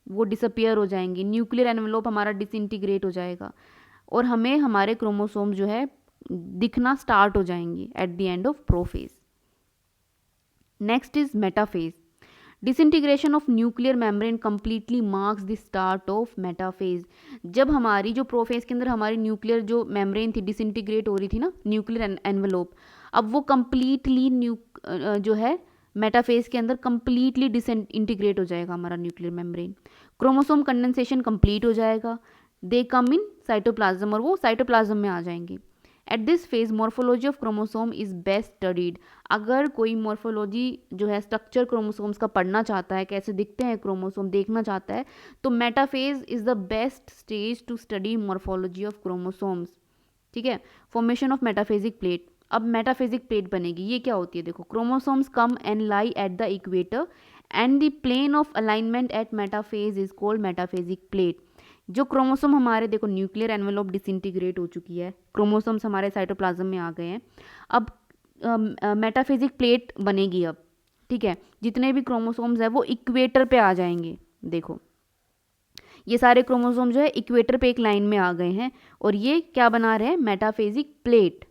वो डिसअपियर हो जाएंगे. न्यूक्लियर एनवेलोप हमारा डिसइंटीग्रेट हो जाएगा और हमें हमारे क्रोमोसोम जो है दिखना स्टार्ट हो जाएंगे eight the end of prophase. Next is metaphase. Disintegration of nuclear membrane completely marks the start of metaphase. जब हमारी जो प्रोफेज के अंदर हमारी न्यूक्लियर जो मेम्ब्रेन थी डिसइंटीग्रेट हो रही थी ना, न्यूक्लियर एनवेलोप, अब वो कम्प्लीटली जो है मेटाफेज के अंदर कम्प्लीटली डिसइंटीग्रेट हो जाएगा हमारा nuclear membrane. Chromosome condensation complete हो जाएगा. दे कम इन साइटोप्लाज्म और वो साइटोप्लाज्म में आ जाएंगे. At this phase morphology of chromosome is best studied. अगर कोई मॉर्फोलॉजी जो है स्ट्रक्चर क्रोमोसोम्स का पढ़ना चाहता है, कैसे दिखते हैं क्रोमोसोम देखना चाहता है, तो metaphase is the best stage to study morphology of chromosomes. ठीक है, फॉर्मेशन ऑफ मेटाफेजिक प्लेट. अब मेटाफेजिक प्लेट बनेगी, ये क्या होती है, देखो chromosomes come and lie at the equator and the plane of alignment at metaphase is called metaphasic plate. जो क्रोमोसोम हमारे देखो न्यूक्लियर एनवेलोप डिसइंटीग्रेट हो चुकी है, क्रोमोसोम्स हमारे साइटोप्लाज्म में आ गए हैं, अब मेटाफेजिक प्लेट बनेगी अब. ठीक है, जितने भी क्रोमोसोम्स हैं वो इक्वेटर पे आ जाएंगे. देखो ये सारे क्रोमोसोम जो है इक्वेटर पे एक लाइन में आ गए हैं और ये क्या बना रहे हैं, मेटाफेजिक प्लेट.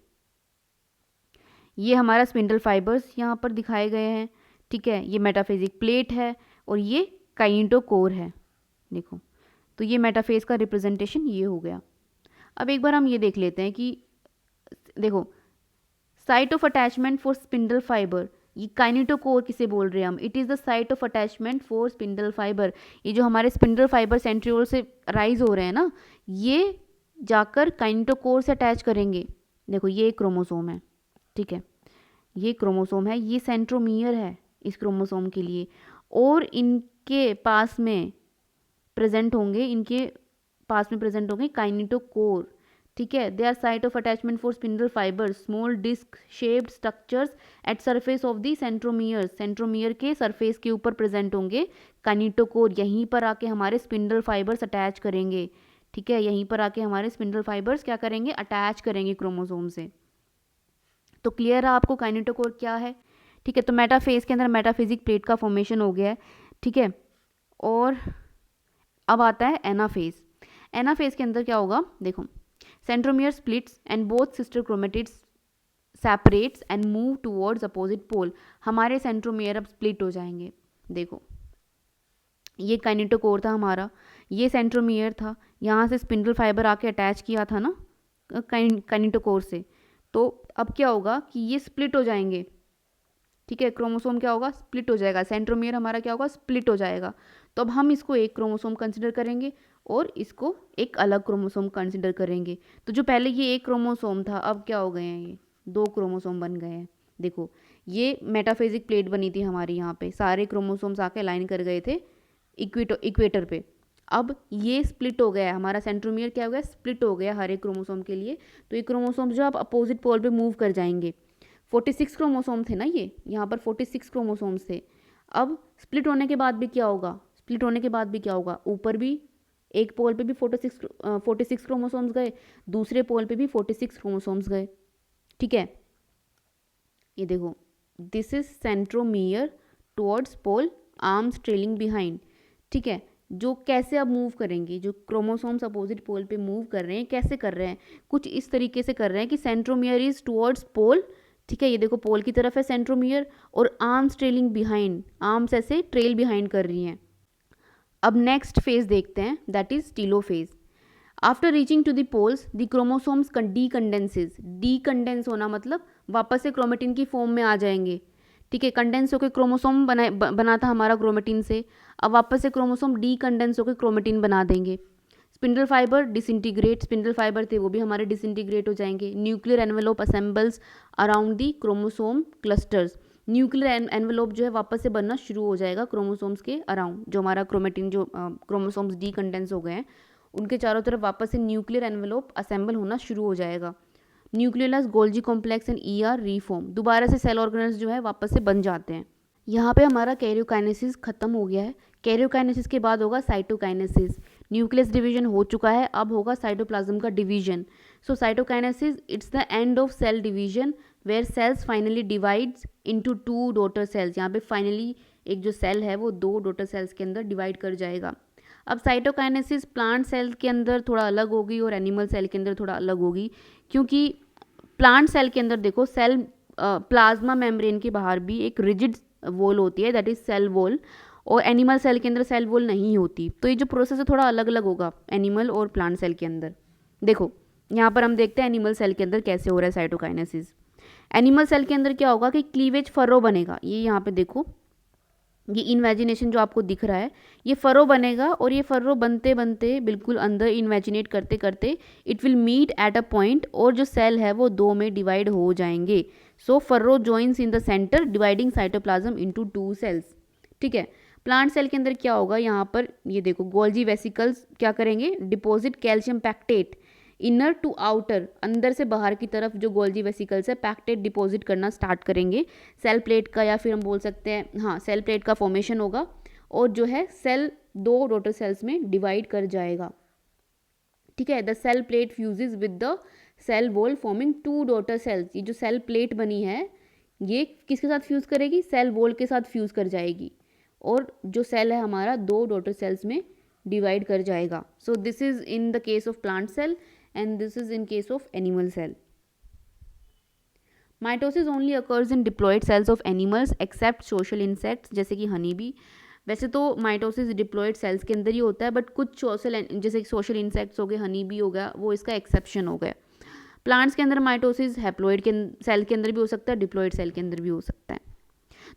ये हमारा स्पिंडल फाइबर्स यहाँ पर दिखाए गए हैं. ठीक है, ये मेटाफेजिक प्लेट है और ये काइनेटोकोर है. देखो तो ये मेटाफेज का रिप्रेजेंटेशन ये हो गया. अब एक बार हम ये देख लेते हैं कि देखो site of attachment for spindle fibre, ये काइनेटोकोर किसे बोल रहे हैं हम, it is the site of attachment for spindle fibre. ये जो हमारे स्पिंडल फाइबर सेंट्रियोल से राइज हो रहे हैं ना, ये जाकर काइनेटोकोर से अटैच करेंगे. देखो ये एक क्रोमोसोम है. ठीक है, ये क्रोमोसोम है, ये सेंट्रोमियर है इस क्रोमोसोम के लिए, और इनके पास में प्रेजेंट होंगे काइनेटोकोर. ठीक है, they are site of attachment for spindle fibre, small disc shaped structures at surface of the centromere. Centromere के सरफेस के ऊपर प्रेजेंट होंगे काइनेटोकोर. यहीं पर आके हमारे स्पिंडल फाइबर्स अटैच करेंगे. ठीक है, यहीं पर आके हमारे स्पिंडल फाइबर्स क्या करेंगे, अटैच करेंगे क्रोमोसोम से. तो क्लियर है आपको काइनेटोकोर क्या है. ठीक है, तो मेटाफेज के अंदर मेटाफेजिक प्लेट का फॉर्मेशन हो गया है. ठीक है, और अब आता है एनाफेज. एनाफेज के अंदर क्या होगा, देखो centromere splits and both sister chromatids separates and move towards opposite pole. हमारे सेंट्रोमियर अब स्प्लिट हो जाएंगे. देखो ये काइनेटोकोर था हमारा, ये सेंट्रोमियर था, यहाँ से स्पिंडल फाइबर आके अटैच किया था ना काइनेटोकोर से. तो अब क्या होगा कि ये स्प्लिट हो जाएंगे. ठीक है, क्रोमोसोम क्या होगा, स्प्लिट हो जाएगा, सेंट्रोमियर हमारा क्या होगा, स्प्लिट हो जाएगा. तो अब हम इसको एक क्रोमोसोम कंसिडर करेंगे और इसको एक अलग क्रोमोसोम कंसिडर करेंगे. तो जो पहले ये एक क्रोमोसोम था अब क्या हो गए हैं, ये दो क्रोमोसोम बन गए हैं. देखो ये मेटाफेजिक प्लेट बनी थी हमारी, यहाँ पे सारे क्रोमोसोम्स आके लाइन कर गए थे इक्वेटर पे. अब ये स्प्लिट हो गया है, हमारा सेंट्रोमियर क्या हो गया, स्प्लिट हो गया हर एक क्रोमोसोम के लिए. तो ये क्रोमोसोम जो अब अपोजिट पोल पे मूव कर जाएंगे. 46 क्रोमोसोम थे ना, ये यहाँ पर 46 क्रोमोसोम्स थे. अब स्प्लिट होने के बाद भी क्या होगा, ऊपर भी एक पोल पे भी 46 क्रोमोसोम्स गए, दूसरे पोल पे भी 46 क्रोमोसोम्स गए। ठीक है, ये देखो, this is centromere towards pole, arms trailing behind. ठीक है, जो कैसे अब मूव करेंगे, जो क्रोमोसोम्स अपोजिट पोल पे मूव कर रहे हैं, कैसे कर रहे हैं, कुछ इस तरीके से कर रहे हैं कि सेंट्रोमियर इज टुवर्ड्स पोल। ठीक है, ये देखो पोल की तरफ है सेंट्रोमियर, और आर्म्स ट्रेलिंग बिहाइंड, आर्म्स ऐसे ट्रेल बिहाइंड कर रही हैं। अब नेक्स्ट फेज देखते हैं, that is telophase. After reaching to the poles the chromosomes decondenses. Decondense होना मतलब वापस से क्रोमेटिन की फॉर्म में आ जाएंगे। ठीक है, कंडेंस होकर क्रोमोसोम बना था हमारा क्रोमेटिन से, अब वापस से क्रोमोसोम डीकंडेंस होकर क्रोमेटिन बना देंगे। Spindle fibre disintegrate, spindle fibre थे वो भी हमारे डिसइंटीग्रेट हो जाएंगे। Nuclear envelope assembles around the chromosome clusters. Nuclear envelope जो है वापस से बनना शुरू हो जाएगा क्रोमोसोम्स के अराउंड, जो हमारा क्रोमेटिन, जो क्रोमोसोम्स डीकंडेंस हो गए हैं उनके चारों तरफ वापस से न्यूक्लियर एनवेलोप असेंबल होना शुरू हो जाएगा। Nucleolus, Golgi complex and ER reform, दोबारा से सेल ऑर्गेनल्स जो है वापस से बन जाते हैं। यहाँ पे हमारा कैरियोकाइनेसिस खत्म हो गया है। कैरियोकाइनेसिस के बाद होगा साइटोकाइनेसिस। न्यूक्लियस डिवीजन हो चुका है, अब होगा साइटोप्लाज्म का division. So cytokinesis it's the end of cell division where cells finally divides into 2 daughter cells. यहाँ पे फाइनली एक जो सेल है वो 2 डॉटर सेल्स के अंदर डिवाइड कर जाएगा। अब साइटोकाइनेसिस प्लांट सेल के अंदर थोड़ा अलग होगी और एनिमल सेल के अंदर थोड़ा अलग होगी, क्योंकि प्लांट सेल के अंदर देखो सेल प्लाज्मा मेम्ब्रेन के बाहर भी एक रिजिड वॉल होती है, दैट इज सेल वॉल, और एनिमल सेल के अंदर सेल वॉल नहीं होती। तो ये जो प्रोसेस है थोड़ा अलग अलग होगा एनिमल और प्लांट सेल के अंदर। देखो यहाँ पर हम देखते हैं एनिमल सेल के अंदर कैसे हो रहा है साइटोकाइनेसिस। एनिमल सेल के अंदर क्या होगा कि क्लीवेज फरो बनेगा। ये यहाँ पे देखो, ये इन्वेजिनेशन जो आपको दिख रहा है, ये फरो बनेगा, और ये फरो बनते बनते बिल्कुल अंदर इन्वेजिनेट करते करते it will meet at a point, और जो सेल है वो 2 में डिवाइड हो जाएंगे। So furrow joins in the centre dividing cytoplasm into 2 cells. ठीक है, प्लांट सेल के अंदर क्या होगा, यहाँ पर ये देखो गोल्जी वेसिकल्स क्या करेंगे, deposit calcium pectate inner to outer, अंदर से बाहर की तरफ जो गोल्जी वेसिकल्स है पैक्टेट डिपॉजिट करना स्टार्ट करेंगे। सेल प्लेट का, या फिर हम बोल सकते हैं हाँ सेल प्लेट का फॉर्मेशन होगा, और जो है सेल 2 डॉटर सेल्स में डिवाइड कर जाएगा। ठीक है, the cell plate fuses with the cell wall forming 2 daughter cells. ये जो सेल प्लेट बनी है ये किसके साथ फ्यूज करेगी, सेल वॉल के साथ फ्यूज कर जाएगी, और जो सेल है हमारा 2 डॉटर सेल्स में डिवाइड कर जाएगा। So this is in the case of plant cell and this is in case of animal cell. Mitosis only occurs in diploid cells of animals except social insects, जैसे कि honey bee. वैसे तो mitosis diploid sales के अंदर ही होता है, but कुछ social, जैसे सोशल इंसेक्ट्स हो गए, हनी बी हो गया, वो इसका एक्सेप्शन हो गया। प्लांट्स के अंदर माइटोसिस हैप्लॉइड के सेल के अंदर भी हो सकता है, डिप्लॉयड सेल के अंदर भी हो सकता है।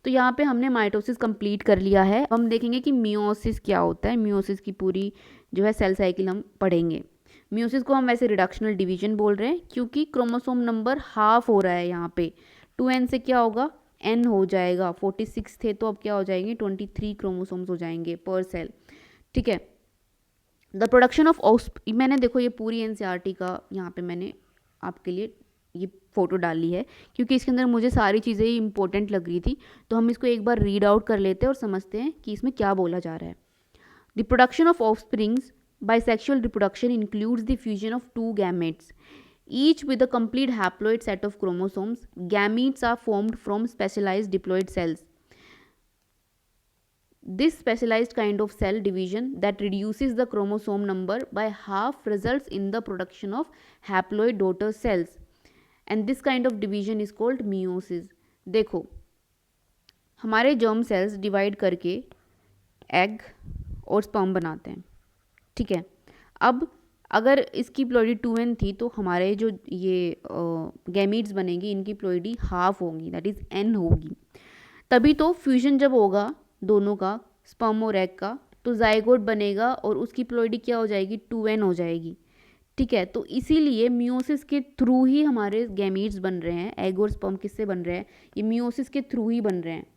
तो यहाँ पे हमने माइटोसिस कंप्लीट कर लिया है। हम देखेंगे कि मियोसिस क्या होता है। मियोसिस की पूरी जो है सेल साइकिल हम पढ़ेंगे। मियोसिस को हम वैसे रिडक्शनल डिवीजन बोल रहे हैं, क्योंकि क्रोमोसोम नंबर हाफ हो रहा है यहाँ पे। 2n से क्या होगा, n हो जाएगा। 46 थे तो अब क्या हो जाएंगे, 23 क्रोमोसोम्स हो जाएंगे पर सेल। ठीक है, द प्रोडक्शन ऑफ मैंने देखो ये पूरी NCERT का यहाँ पे मैंने आपके लिए ये फोटो डाली है, क्योंकि इसके अंदर मुझे सारी चीज़ें ही इंपॉर्टेंट लग रही थी। तो हम इसको एक बार रीड आउट कर लेते हैं और समझते हैं कि इसमें क्या बोला जा रहा है। The production of offsprings by sexual reproduction includes the fusion of 2 gametes, each with a complete haploid set of chromosomes. Gametes are formed from specialized diploid cells. This specialized kind of cell division that reduces the chromosome number by half results in the production of haploid daughter cells, and this kind of division is called meiosis. देखो हमारे germ cells divide करके egg और sperm बनाते हैं। ठीक है, अब अगर इसकी प्लोइडी 2n थी तो हमारे जो ये गैमीट्स बनेंगी इनकी प्लोइडी हाफ होगी, दैट इज़ n होगी। तभी तो फ्यूजन जब होगा दोनों का, स्पर्म और एग का, तो जाइगोट बनेगा और उसकी प्लोइडी क्या हो जाएगी, 2n हो जाएगी। ठीक है, तो इसीलिए मियोसिस के थ्रू ही हमारे गैमीट्स बन रहे हैं। एग और स्पर्म किससे बन रहे हैं, ये मियोसिस के थ्रू ही बन रहे हैं।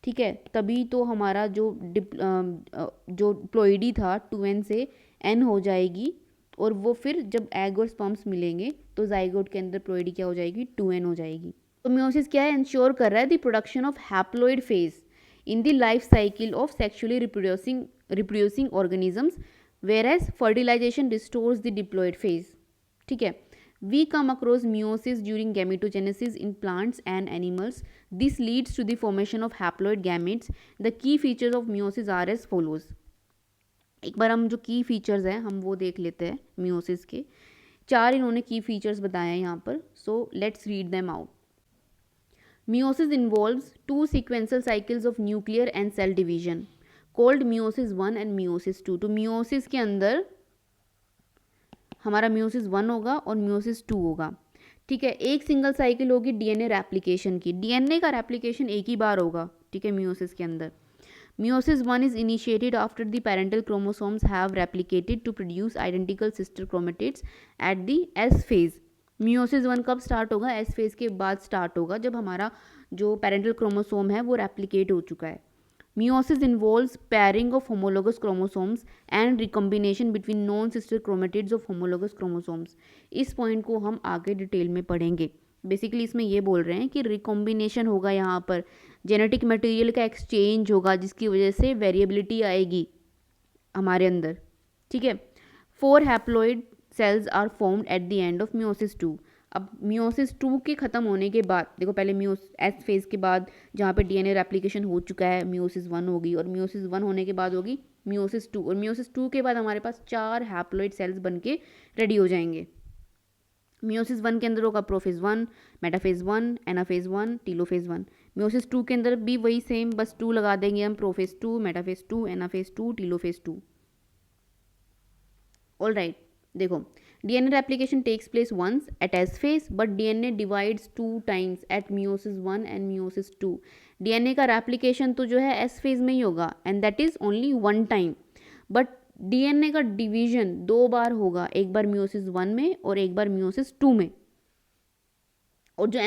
ठीक है, तभी तो हमारा जो प्लोइडी था 2n से n हो जाएगी, और वो फिर जब एग और स्पर्म्स मिलेंगे तो जाइगोट के अंदर प्लोइडी क्या हो जाएगी, 2n हो जाएगी। तो मियोसिस क्या है, इंश्योर कर रहा है the production of haploid phase in the life cycle of sexually reproducing organisms, whereas fertilization restores the diploid phase. ठीक है. We come across meiosis during gametogenesis in plants and animals. This leads to the formation of haploid gametes. The key features of meiosis are as follows. एक बार हम जो की features हैं हम वो देख लेते हैं meiosis के. 4 इन्होंने की फीचर्स बताए हैं यहाँ पर. So let's read them out. Meiosis involves 2 sequential cycles of nuclear and cell division called meiosis 1 and meiosis 2. तो meiosis के अंदर हमारा meiosis 1 होगा और meiosis 2 होगा. ठीक है. एक सिंगल साइकिल होगी डीएनए रेप्लिकेशन की. डीएनए का रेप्लिकेशन एक ही बार होगा. ठीक है. meiosis के अंदर meiosis 1 is initiated after the parental chromosomes have replicated to produce identical sister chromatids at the S phase. meiosis 1 कब स्टार्ट होगा? S phase के बाद स्टार्ट होगा जब हमारा जो पेरेंटल क्रोमोसोम है वो रेप्लिकेट हो चुका है. meiosis involves pairing of homologous chromosomes and recombination between non-sister chromatids of homologous chromosomes. इस पॉइंट को हम आगे डिटेल में पढ़ेंगे. बेसिकली इसमें ये बोल रहे हैं कि रिकॉम्बिनेशन होगा, यहाँ पर जेनेटिक मटेरियल का एक्सचेंज होगा जिसकी वजह से वेरिएबिलिटी आएगी हमारे अंदर. ठीक है. 4 haploid cells are formed at the end of meiosis 2. अब meiosis 2 के ख़त्म होने के बाद देखो, पहले S फेज़ के बाद जहाँ पे डीएनए रेप्लिकेशन हो चुका है meiosis 1 होगी, और meiosis 1 होने के बाद होगी meiosis 2, और meiosis 2 के बाद हमारे पास 4 हैप्लॉइड सेल्स बन के रेडी हो जाएंगे. meiosis 1 के अंदर होगा prophase 1, metaphase 1, anaphase 1, telophase 1. meiosis 2 के अंदर भी वही सेम, बस 2 लगा देंगे हम. Prophase 2, metaphase 2, anaphase 2, telophase 2. All right. देखो, DNA replication takes place once at S phase, but DNA divides 2 times at meiosis 1 and meiosis 2. DNA का replication तो जो है S phase में ही होगा, and that is only 1 time. But DNA का division 2 बार होगा, एक बार meiosis 1 में और एक बार meiosis 2 में. और जो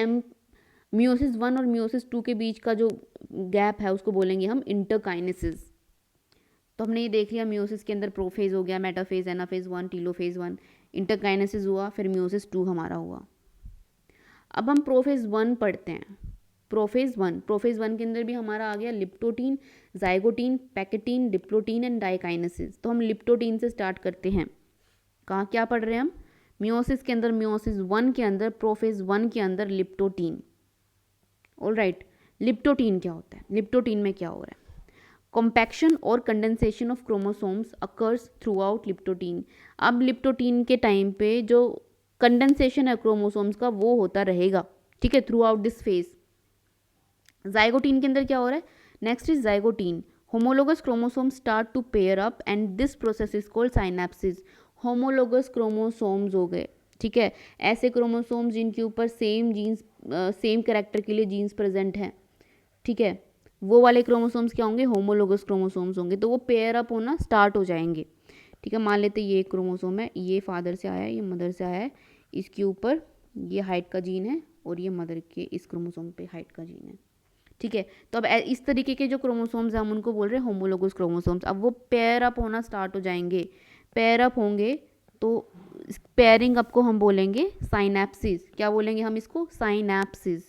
meiosis 1 और meiosis 2 के बीच का जो गैप है उसको बोलेंगे हम इंटरकाइनेसिस. तो हमने ये देख लिया, meiosis के अंदर प्रोफेज हो गया, मेटाफेज, एनाफेज 1, टीलोफेज 1, इंटरकाइनेसिस हुआ, फिर meiosis 2 हमारा हुआ. अब हम प्रोफेज 1 पढ़ते हैं. प्रोफेज 1 के अंदर भी हमारा आ गया leptotene, zygotene, pachytene, diplotene and diakinesis. तो हम लिप्टोटीन से स्टार्ट करते हैं. कहाँ क्या पढ़ रहे हैं हम? meiosis के अंदर, meiosis 1 के अंदर, प्रोफेज 1 के अंदर लिप्टोटीन. All right. लिप्टोटीन क्या होता है? लिप्टोटीन में क्या हो रहा है? कॉम्पैक्शन और condensation of chromosomes occurs through out leptotene. अब लिप्टोटीन के टाइम पे जो कंडेंसेशन है क्रोमोसोम्स का वो होता रहेगा. ठीक है. Throughout this phase. Zygotene के अंदर क्या हो रहा है? Next is zygotene. Homologous chromosomes start to pair up and this process is called synapsis. Homologous chromosomes हो गए. ठीक है. ऐसे क्रोमोसोम्स जिनके ऊपर सेम जीन्स, सेम कैरेक्टर के लिए जीन्स प्रेजेंट हैं. ठीक है. वो वाले क्रोमोसोम्स क्या होंगे? होमोलोगस क्रोमोसोम्स होंगे. तो वो पेयर अप होना स्टार्ट हो जाएंगे. ठीक है. मान लेते ये एक क्रोमोसोम है, ये फादर से आया है, ये मदर से आया है, इसके ऊपर ये हाइट का जीन है और ये मदर के इस क्रोमोसोम पे हाइट का जीन है. ठीक है. तो अब इस तरीके के जो क्रोमोसोम्स हैं हम उनको बोल रहे हैं होमोलोगस क्रोमोसोम्स. अब वो पेयर अप होना स्टार्ट हो जाएंगे. पेयर अप होंगे तो पेयरिंग अप को हम बोलेंगे साइनेप्सिस. क्या बोलेंगे हम इसको? साइनेप्सिस.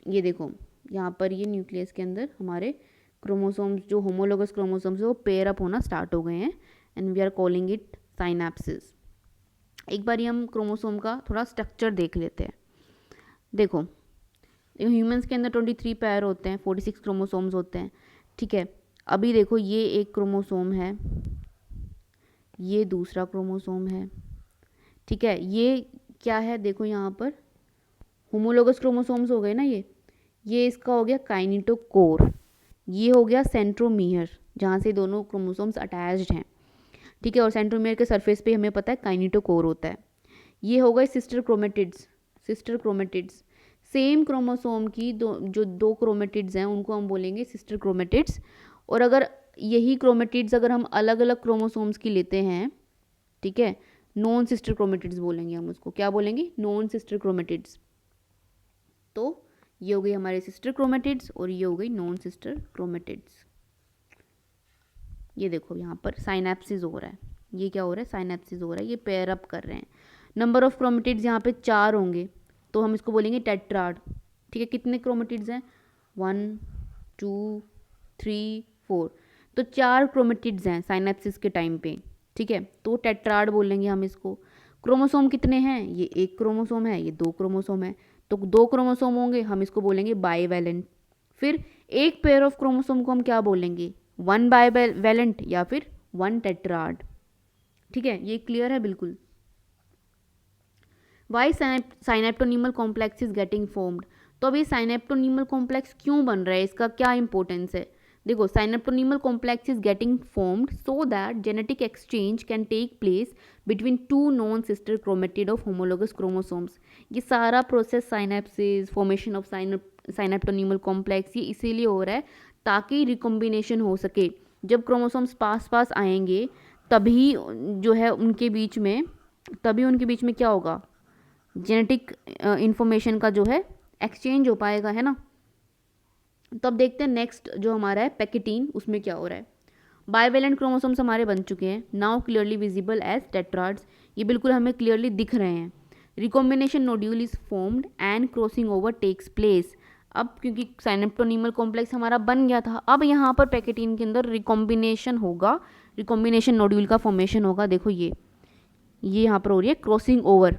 ये देखो, यहाँ पर ये न्यूक्लियस के अंदर हमारे क्रोमोसोम्स, जो होमोलोगस क्रोमोसोम्स है वो पेयर अप होना स्टार्ट हो गए हैं, and we are calling it synapsis. एक बार हम क्रोमोसोम का थोड़ा स्ट्रक्चर देख लेते हैं. देखो, ह्यूमंस के अंदर 23 पेयर होते हैं, 46 क्रोमोसोम्स होते हैं. ठीक है. अभी देखो, ये एक क्रोमोसोम है, ये दूसरा क्रोमोसोम है. ठीक है. ये क्या है? देखो यहाँ पर होमोलोगस क्रोमोसोम्स हो गए ना. ये इसका हो गया काइनेटोकोर. ये हो गया सेंट्रोमियर, जहाँ से दोनों क्रोमोसोम्स अटैच्ड हैं. ठीक है. और सेंट्रोमियर के सरफेस पे हमें पता है काइनेटोकोर होता है. ये हो गए sister chromatids. Sister chromatids same chromosome की जो दो क्रोमेटिड्स हैं उनको हम बोलेंगे सिस्टर क्रोमेटिड्स. और अगर यही क्रोमेटिड्स अगर हम अलग अलग क्रोमोसोम्स की लेते हैं, ठीक है, नॉन सिस्टर क्रोमेटिड्स बोलेंगे हम उसको. क्या बोलेंगे? Non sister chromatids. तो ये हो गई हमारे सिस्टर क्रोमेटिड्स और ये हो गई नॉन सिस्टर क्रोमेटिड्स. ये देखो यहाँ पर साइनेप्सिस हो रहा है. ये क्या हो रहा है? साइनेप्सिस हो रहा है. ये पेयर अप कर रहे हैं. नंबर ऑफ क्रोमेटिड्स यहाँ पे 4 होंगे तो हम इसको बोलेंगे टेट्राड. ठीक है. कितने क्रोमेटिड्स हैं? 1 2 3 4, तो 4 क्रोमेटिड्स हैं साइनेप्सिस के टाइम पे, ठीक है, तो टेट्राड बोलेंगे हम इसको। क्रोमोसोम कितने हैं, ये 1 क्रोमोसोम है, ये 2 क्रोमोसोम है, तो 2 क्रोमोसोम होंगे, हम इसको बोलेंगे बाईवैलेंट। फिर एक पेयर ऑफ क्रोमोसोम को हम क्या बोलेंगे, 1 बाईवैलेंट या फिर 1 टेट्राड, ठीक है, ये क्लियर है बिल्कुल। Why synaptonemal complex is getting formed, तो अब ये साइनेप्टोनीमल कॉम्प्लेक्स क्यों बन रहा है, इसका क्या इंपॉर्टेंस है। देखो, synaptonemal complex is getting formed so that genetic exchange can take place between 2 non sister chromatid of homologous chromosomes. ये सारा process synapsis, formation of synaptonemal complex, ये इसीलिए हो रहा है ताकि रिकॉम्बिनेशन हो सके। जब क्रोमोसोम्स पास पास आएंगे तभी जो है उनके बीच में क्या होगा, जेनेटिक इंफॉर्मेशन का जो है एक्सचेंज हो पाएगा, है ना। तो अब देखते हैं नेक्स्ट जो हमारा है पैकेटीन, उसमें क्या हो रहा है। बाईवैलेंट क्रोमोसोम्स हमारे बन चुके हैं, now clearly visible as tetrads, ये बिल्कुल हमें क्लियरली दिख रहे हैं। Recombination nodule is formed and crossing over takes place. अब क्योंकि साइनेप्टोनीमल कॉम्प्लेक्स हमारा बन गया था, अब यहाँ पर पैकेटीन के अंदर रिकॉम्बिनेशन होगा, रिकॉम्बिनेशन नोड्यूल का फॉर्मेशन होगा। देखो ये यहाँ पर हो रही है क्रॉसिंग ओवर,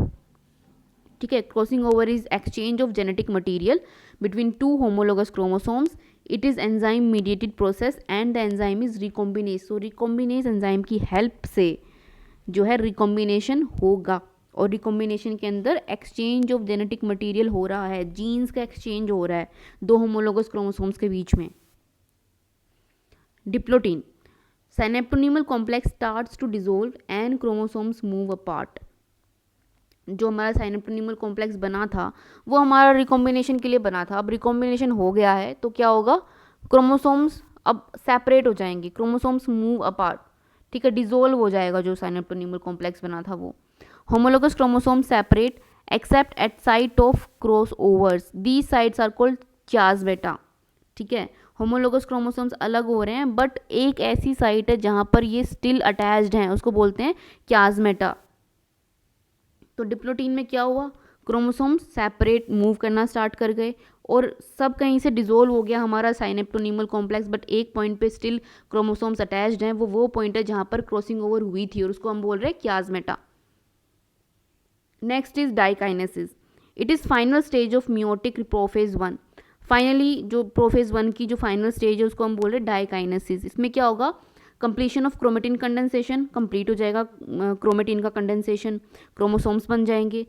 ठीक है। Crossing over is exchange of genetic material between 2 homologous chromosomes, it is enzyme mediated process and the enzyme is recombinase. So recombinase enzyme की हेल्प से जो है रिकॉम्बिनेशन होगा, और रिकॉम्बिनेशन के अंदर एक्सचेंज ऑफ जेनेटिक मटेरियल हो रहा है, जीन्स का एक्सचेंज हो रहा है 2 होमोलोगस क्रोमोसोम्स के बीच में। Diplotene, synaptonemal complex starts to dissolve and chromosomes move apart. जो हमारा साइनेप्टोनीमल कॉम्प्लेक्स बना था वो हमारा रिकॉम्बिनेशन के लिए बना था, अब रिकॉम्बिनेशन हो गया है तो क्या होगा, क्रोमोसोम्स अब सेपरेट हो जाएंगे, क्रोमोसोम्स मूव अपार्ट, ठीक है, डिसॉल्व हो जाएगा जो साइनेप्टोनीमल कॉम्प्लेक्स बना था वो। Homologous chromosomes separate except at site of cross overs, these sites are called chiasmata, ठीक है। होमोलोगस क्रोमोसोम्स अलग हो रहे हैं बट एक ऐसी साइट है जहाँ पर ये स्टिल अटैच्ड हैं, उसको बोलते हैं क्याज़-मेटा। तो डिप्लोटीन में क्या हुआ, क्रोमोसोम सेपरेट मूव करना स्टार्ट कर गए और सब कहीं से डिसॉल्व हो गया हमारा साइनेप्टोनीमल कॉम्प्लेक्स, बट एक पॉइंट पे स्टिल क्रोमोसोम्स अटैच्ड हैं, वो पॉइंट है जहाँ पर क्रॉसिंग ओवर हुई थी और उसको हम बोल रहे हैं chiasmata. Next is diakinesis, it is final stage of meiotic prophase 1। Finally जो प्रोफेज 1 की जो फाइनल स्टेज है उसको हम बोल रहे हैं डाइकाइनेसिस। इसमें क्या होगा, completion of chromatin condensation, complete हो जाएगा क्रोमेटिन का कंडेंसेशन, क्रोमोसोम्स बन जाएंगे।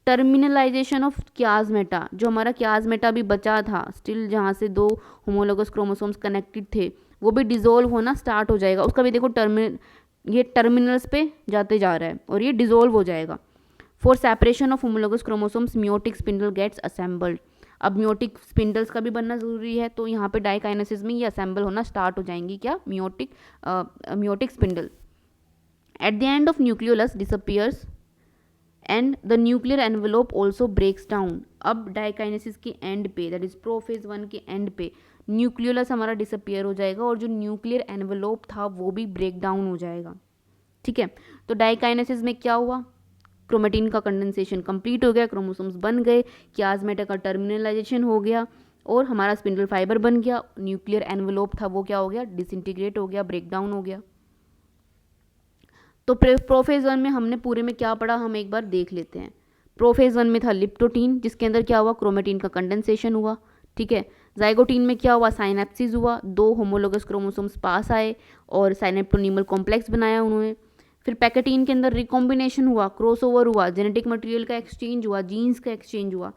टर्मिनलाइजेशन ऑफ क्याज़-मेटा, जो हमारा क्याज़-मेटा भी बचा था स्टिल, जहाँ से 2 होमोलोगस क्रोमोसोम्स कनेक्टेड थे, वो भी डिसॉल्व होना स्टार्ट हो जाएगा। उसका भी देखो ये टर्मिनल्स पे जाते जा रहा है और ये डिसॉल्व हो जाएगा। For separation of homologous chromosomes meiotic spindle gets assembled, अब मियोटिक स्पिंडल्स का भी बनना ज़रूरी है, तो यहाँ पे डाइकाइनेसिस में ये असेंबल होना स्टार्ट हो जाएंगी, क्या, meiotic spindle. At the end of nucleolus disappears and the nuclear envelope also breaks down. अब डाइकाइनेसिस के एंड पे, दैट इज प्रोफेज 1 के एंड पे न्यूक्लियोलस हमारा डिसअपियर हो जाएगा और जो न्यूक्लियर एनवेलोप था वो भी ब्रेक डाउन हो जाएगा, ठीक है। तो डाइकाइनेसिस में क्या हुआ, क्रोमेटिन का कंडेंसेशन कंप्लीट हो गया, क्रोमोसोम्स बन गए, क्याज़-मेटा का टर्मिनलाइजेशन हो गया और हमारा स्पिंडल फाइबर बन गया। न्यूक्लियर एनवेलोप था वो क्या हो गया, डिसइंटीग्रेट हो गया, ब्रेक डाउन हो गया। तो प्रोफेज 1 में हमने पूरे में क्या पढ़ा, हम एक बार देख लेते हैं। प्रोफेज 1 में था लिप्टोटीन, जिसके अंदर क्या हुआ, क्रोमेटिन का कंडेंसेशन हुआ, ठीक है। जाइगोटीन में क्या हुआ, साइनेप्सिस हुआ, 2 होमोलोगस क्रोमोसोम्स पास आए और साइनेप्टोनीमल कॉम्प्लेक्स बनाया उन्होंने। फिर पैकेटीन के अंदर रिकॉम्बिनेशन हुआ, क्रॉसओवर हुआ, जेनेटिक मटेरियल का एक्सचेंज हुआ, जीन्स का एक्सचेंज हुआ।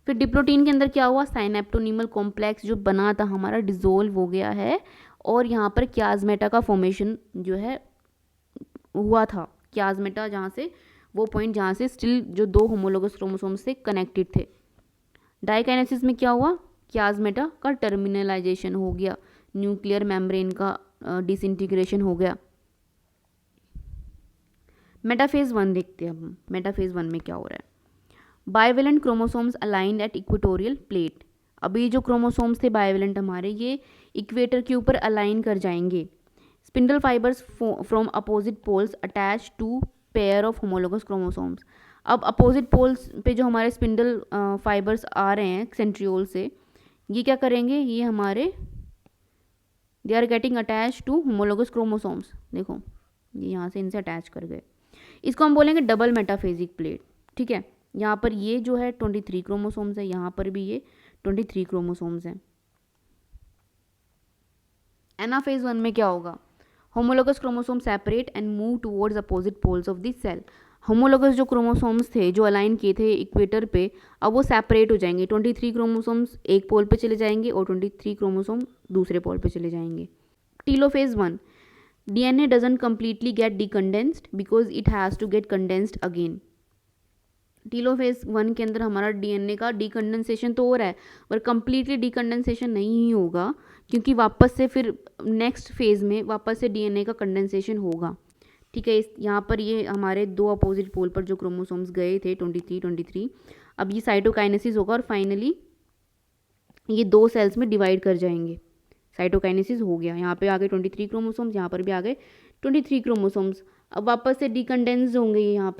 फिर डिप्लोटीन के अंदर क्या हुआ, साइनेप्टोनीमल कॉम्प्लेक्स जो बना था हमारा डिसॉल्व हो गया है और यहाँ पर क्याज़-मेटा का फॉर्मेशन जो है हुआ था। क्याज़-मेटा जहाँ से, वो पॉइंट जहाँ से स्टिल जो 2 होमोलोगस क्रोमोसोम से कनेक्टेड थे। डाइकाइनेसिस में क्या हुआ, क्याज़-मेटा का टर्मिनलाइजेशन हो गया, न्यूक्लियर मेम्ब्रेन का डिसइंटीग्रेशन हो गया। मेटाफेज 1 देखते हैं अब, मेटाफेज 1 में क्या हो रहा है। Bivalent chromosomes aligned at equatorial plate, अभी जो क्रोमोसोम्स थे बाइवेलेंट हमारे, ये इक्वेटर के ऊपर अलाइन कर जाएंगे। Spindle fibres from opposite poles attach to pair of homologous chromosomes. अब अपोजिट पोल्स पे जो हमारे स्पिंडल फाइबर्स आ रहे हैं सेंट्रियोल से, ये क्या करेंगे, ये हमारे they are getting attach to homologous chromosomes. देखो ये यहाँ से इनसे अटैच कर गए, इसको हम बोलेंगे डबल मेटाफेजिक प्लेट। ठीक है, यहाँ पर ये जो है 23 क्रोमोसोम्स है, यहाँ पर भी ये 23 क्रोमोसोम्स हैं। एनाफेज 1 में क्या होगा, homologous chromosome separate and move towards opposite poles of this cell. Homologous जो क्रोमोसोम्स थे जो अलाइन किए थे इक्वेटर पे, अब वो सेपरेट हो जाएंगे। 23 क्रोमोसोम्स एक पोल पे चले जाएंगे और 23 क्रोमोसोम दूसरे पोल पे चले जाएंगे। Telophase 1, DNA doesn't completely get decondensed because it has to get condensed again। Telophase 1 के अंदर हमारा DNA का डिकंडेंसेशन तो हो रहा है, पर कंप्लीटली डिकंडेंसेशन नहीं होगा, क्योंकि वापस से फिर नेक्स्ट फेज में वापस से DNA का कंडेंसेशन होगा। ठीक है, इस यहाँ पर ये हमारे दो अपोजिट पोल पर जो क्रोमोसोम्स गए थे 23, अब ये साइटोकाइनेसिस होगा और फाइनली ये दो सेल्स में डिवाइड कर जाएंगे। साइटोकाइनेसिस हो गया, यहाँ पे आ गए 23 क्रोमोसोम्स, यहाँ पर भी आ गए 23 क्रोमोसोम्स। अब वापस से डिकंडेंस्ड होंगे ये यहाँ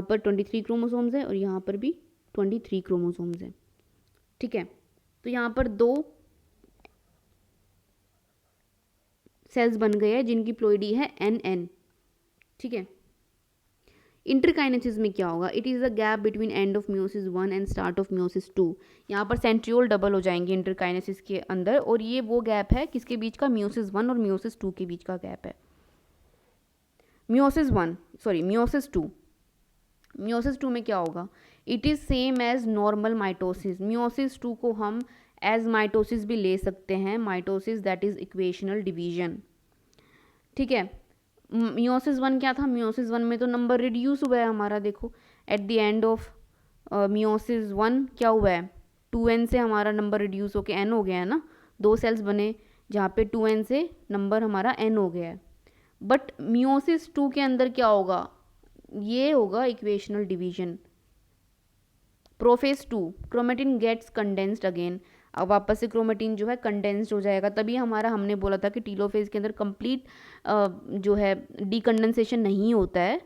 पर 23 क्रोमोसोम्स है और यहाँ पर भी 23 क्रोमोसोम्स है। ठीक है, तो यहाँ पर दो सेल्स बन गए हैं जिनकी प्लोइडी है NN। ठीक है, इंटरकाइनेसिस में क्या होगा, it is a gap between end of meiosis 1 and start of meiosis 2। यहाँ पर सेंट्रियोल डबल हो जाएंगे इंटरकाइनेसिस के अंदर, और ये वो गैप है किसके बीच का, मियोसिस 1 और मियोसिस 2 के बीच का गैप है। मियोसिस 2 में क्या होगा, it is same as normal mitosis. Meiosis 2 को हम एज माइटोसिस भी ले सकते हैं, mitosis that is equational division. ठीक है, मियोसिस 1 क्या था, मियोसिस 1 में तो नंबर रिड्यूस हुआ है हमारा। देखो eight the end of meiosis 1 क्या हुआ है, 2n से हमारा नंबर रिड्यूस होकर n हो गया है ना, दो सेल्स बने जहाँ पे 2n से नंबर हमारा n हो गया है। बट मियोसिस 2 के अंदर क्या होगा, ये होगा equational division. Prophase 2, chromatin gets condensed again. अब वापस से क्रोमेटिन जो है कंडेंस्ड हो जाएगा, तभी हमने बोला था कि टीलोफेज के अंदर कंप्लीट जो है डीकंडेंसेशन नहीं होता है,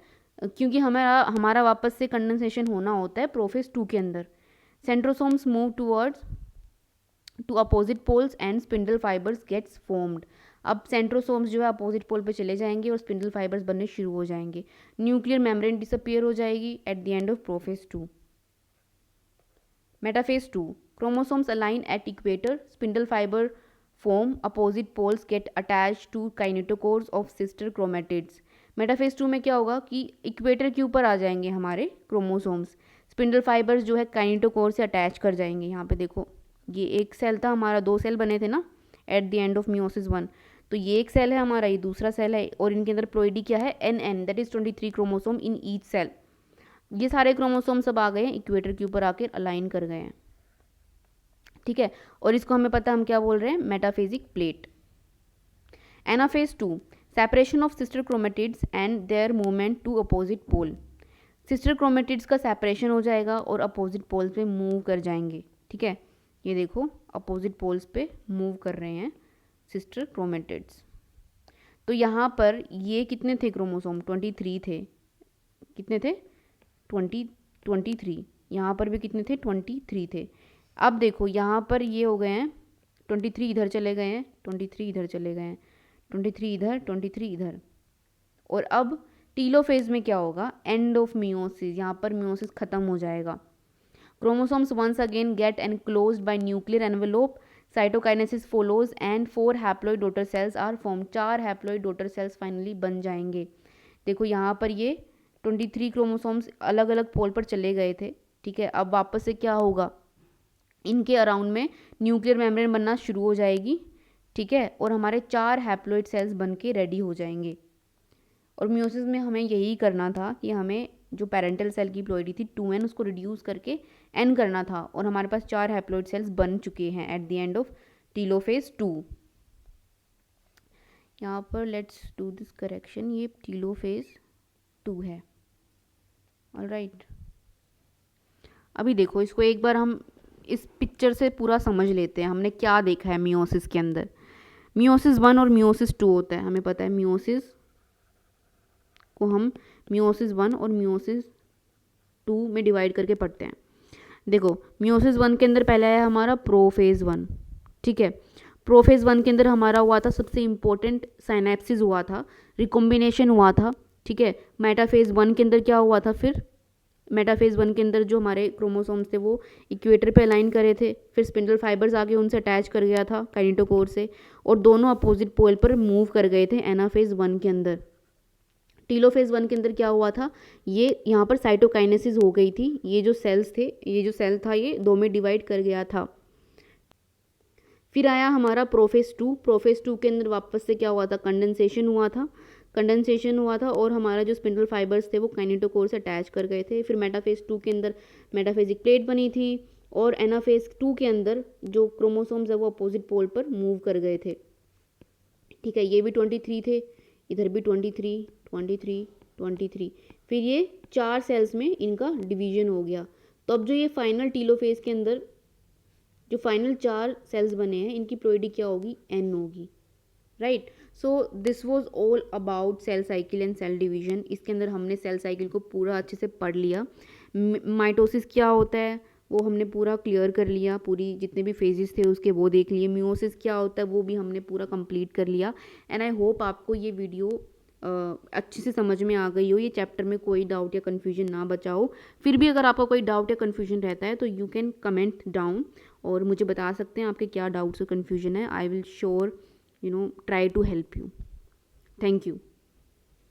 क्योंकि हमारा वापस से कंडेंसेशन होना होता है प्रोफेज 2 के अंदर। Centrosomes move towards to opposite poles and spindle fibres gets formed. अब सेंट्रोसोम्स जो है अपोजिट पोल पे चले जाएंगे और स्पिंडल फाइबर्स बनने शुरू हो जाएंगे। न्यूक्लियर मेम्ब्रेन डिसअपियर हो जाएगी eight the end of prophase 2। Metaphase 2, chromosomes align at equator, spindle fiber form, opposite poles get attached to kinetochores of sister chromatids। Metaphase 2 में क्या होगा कि इक्वेटर के ऊपर आ जाएंगे हमारे क्रोमोसोम्स, स्पिंडल फाइबर्स जो है काइनेटोकोर से अटैच कर जाएंगे। यहाँ पे देखो ये एक सेल था हमारा, दो सेल बने थे ना eight the end of meiosis 1, तो ये एक सेल है हमारा, ये दूसरा सेल है, और इनके अंदर प्लोइडी क्या है, NN, that is 23 chromosome in each cell. ये सारे क्रोमोसोम सब आ गए हैं इक्वेटर के ऊपर आकर अलाइन कर गए हैं। ठीक है, और इसको हमें पता हम क्या बोल रहे हैं, metaphasic plate. Anaphase 2, separation of sister chromatids and their movement to opposite pole. Sister chromatids का सेपरेशन हो जाएगा और अपोजिट पोल्स पे मूव कर जाएंगे। ठीक है, ये देखो अपोजिट पोल्स पे मूव कर रहे हैं सिस्टर क्रोमेटिड्स। तो यहाँ पर ये कितने थे क्रोमोसोम, 23 थे। कितने थे, 23। यहाँ पर भी कितने थे, 23 थे। अब देखो यहाँ पर ये हो गए हैं 23 इधर चले गए हैं, 23 इधर चले गए हैं, 23 इधर, 23 इधर। और अब टीलोफेज में क्या होगा, एंड ऑफ मियोसिस, यहाँ पर मियोसिस खत्म हो जाएगा। Chromosomes once again get enclosed by nuclear envelope, cytokinesis follows and 4 haploid daughter cells are form. 4 haploid daughter cells finally बन जाएंगे। देखो यहाँ पर ये 23 क्रोमोसोम्स अलग अलग पोल पर चले गए थे। ठीक है, अब वापस से क्या होगा, इनके अराउंड में न्यूक्लियर मेम्ब्रेन बनना शुरू हो जाएगी। ठीक है, और हमारे 4 हैप्लॉइड सेल्स बन के रेडी हो जाएंगे। और मियोसिस में हमें यही करना था कि हमें जो पेरेंटल सेल की प्लोइडी थी 2n, उसको रिड्यूस करके n करना था, और हमारे पास 4 हैप्लॉइड सेल्स बन चुके हैं eight the end of telophase 2। यहाँ पर लेट्स डू दिस करेक्शन, ये टीलोफेज 2 है। ऑलराइट, अभी देखो इसको एक बार हम इस पिक्चर से पूरा समझ लेते हैं, हमने क्या देखा है मियोसिस के अंदर। मियोसिस 1 और मियोसिस 2 होता है, हमें पता है मियोसिस को हम मियोसिस 1 और मियोसिस 2 में डिवाइड करके पढ़ते हैं। देखो मियोसिस 1 के अंदर पहला है हमारा प्रोफेज 1। ठीक है, प्रोफेज 1 के अंदर हमारा हुआ था सबसे इम्पोर्टेंट साइनेप्सिस हुआ था, रिकॉम्बिनेशन हुआ था, ठीक है। मेटाफेज 1 के अंदर क्या हुआ था, फिर मेटाफेज 1 के अंदर जो हमारे क्रोमोसोम्स थे वो इक्वेटर पे अलाइन करे थे, फिर स्पिंडल फाइबर्स आके उनसे अटैच कर गया था काइनेटोकोर से, और दोनों अपोजिट पोल पर मूव कर गए थे एनाफेज 1 के अंदर। टीलोफेज 1 के अंदर क्या हुआ था, ये यहाँ पर साइटोकाइनेसिस हो गई थी, ये जो सेल्स थे, ये जो सेल था ये दो में डिवाइड कर गया था। फिर आया हमारा प्रोफेज 2। प्रोफेज 2 के अंदर वापस से क्या हुआ था, कंडेंसेशन हुआ था और हमारा जो स्पिंडल फाइबर्स थे वो काइनेटोकोर से अटैच कर गए थे। फिर मेटाफेज 2 के अंदर मेटाफेजिक प्लेट बनी थी और एनाफेज 2 के अंदर जो क्रोमोसोम्स है वो अपोजिट पोल पर मूव कर गए थे, ठीक है। ये भी 23 थे, इधर भी 23, 23, 23। फिर ये 4 सेल्स में इनका डिवीजन हो गया। तो अब जो ये फाइनल टीलोफेज के अंदर जो फाइनल 4 सेल्स बने हैं इनकी प्लोइडी क्या होगी, n होगी, right. So this was all about cell cycle and cell division. इसके अंदर हमने सेल साइकिल को पूरा अच्छे से पढ़ लिया। माइटोसिस क्या होता है वो हमने पूरा क्लियर कर लिया, पूरी जितने भी फेजेस थे उसके वो देख लिए। मियोसिस क्या होता है वो भी हमने पूरा कंप्लीट कर लिया। एंड आई होप आपको ये वीडियो अच्छे से समझ में आ गई हो, ये चैप्टर में कोई डाउट या कन्फ्यूजन ना बचा हो। फिर भी अगर आपका कोई डाउट या कन्फ्यूजन रहता है तो यू कैन कमेंट डाउन और मुझे बता सकते हैं आपके क्या डाउट्स और कन्फ्यूजन है। I will sure try to help you. Thank you.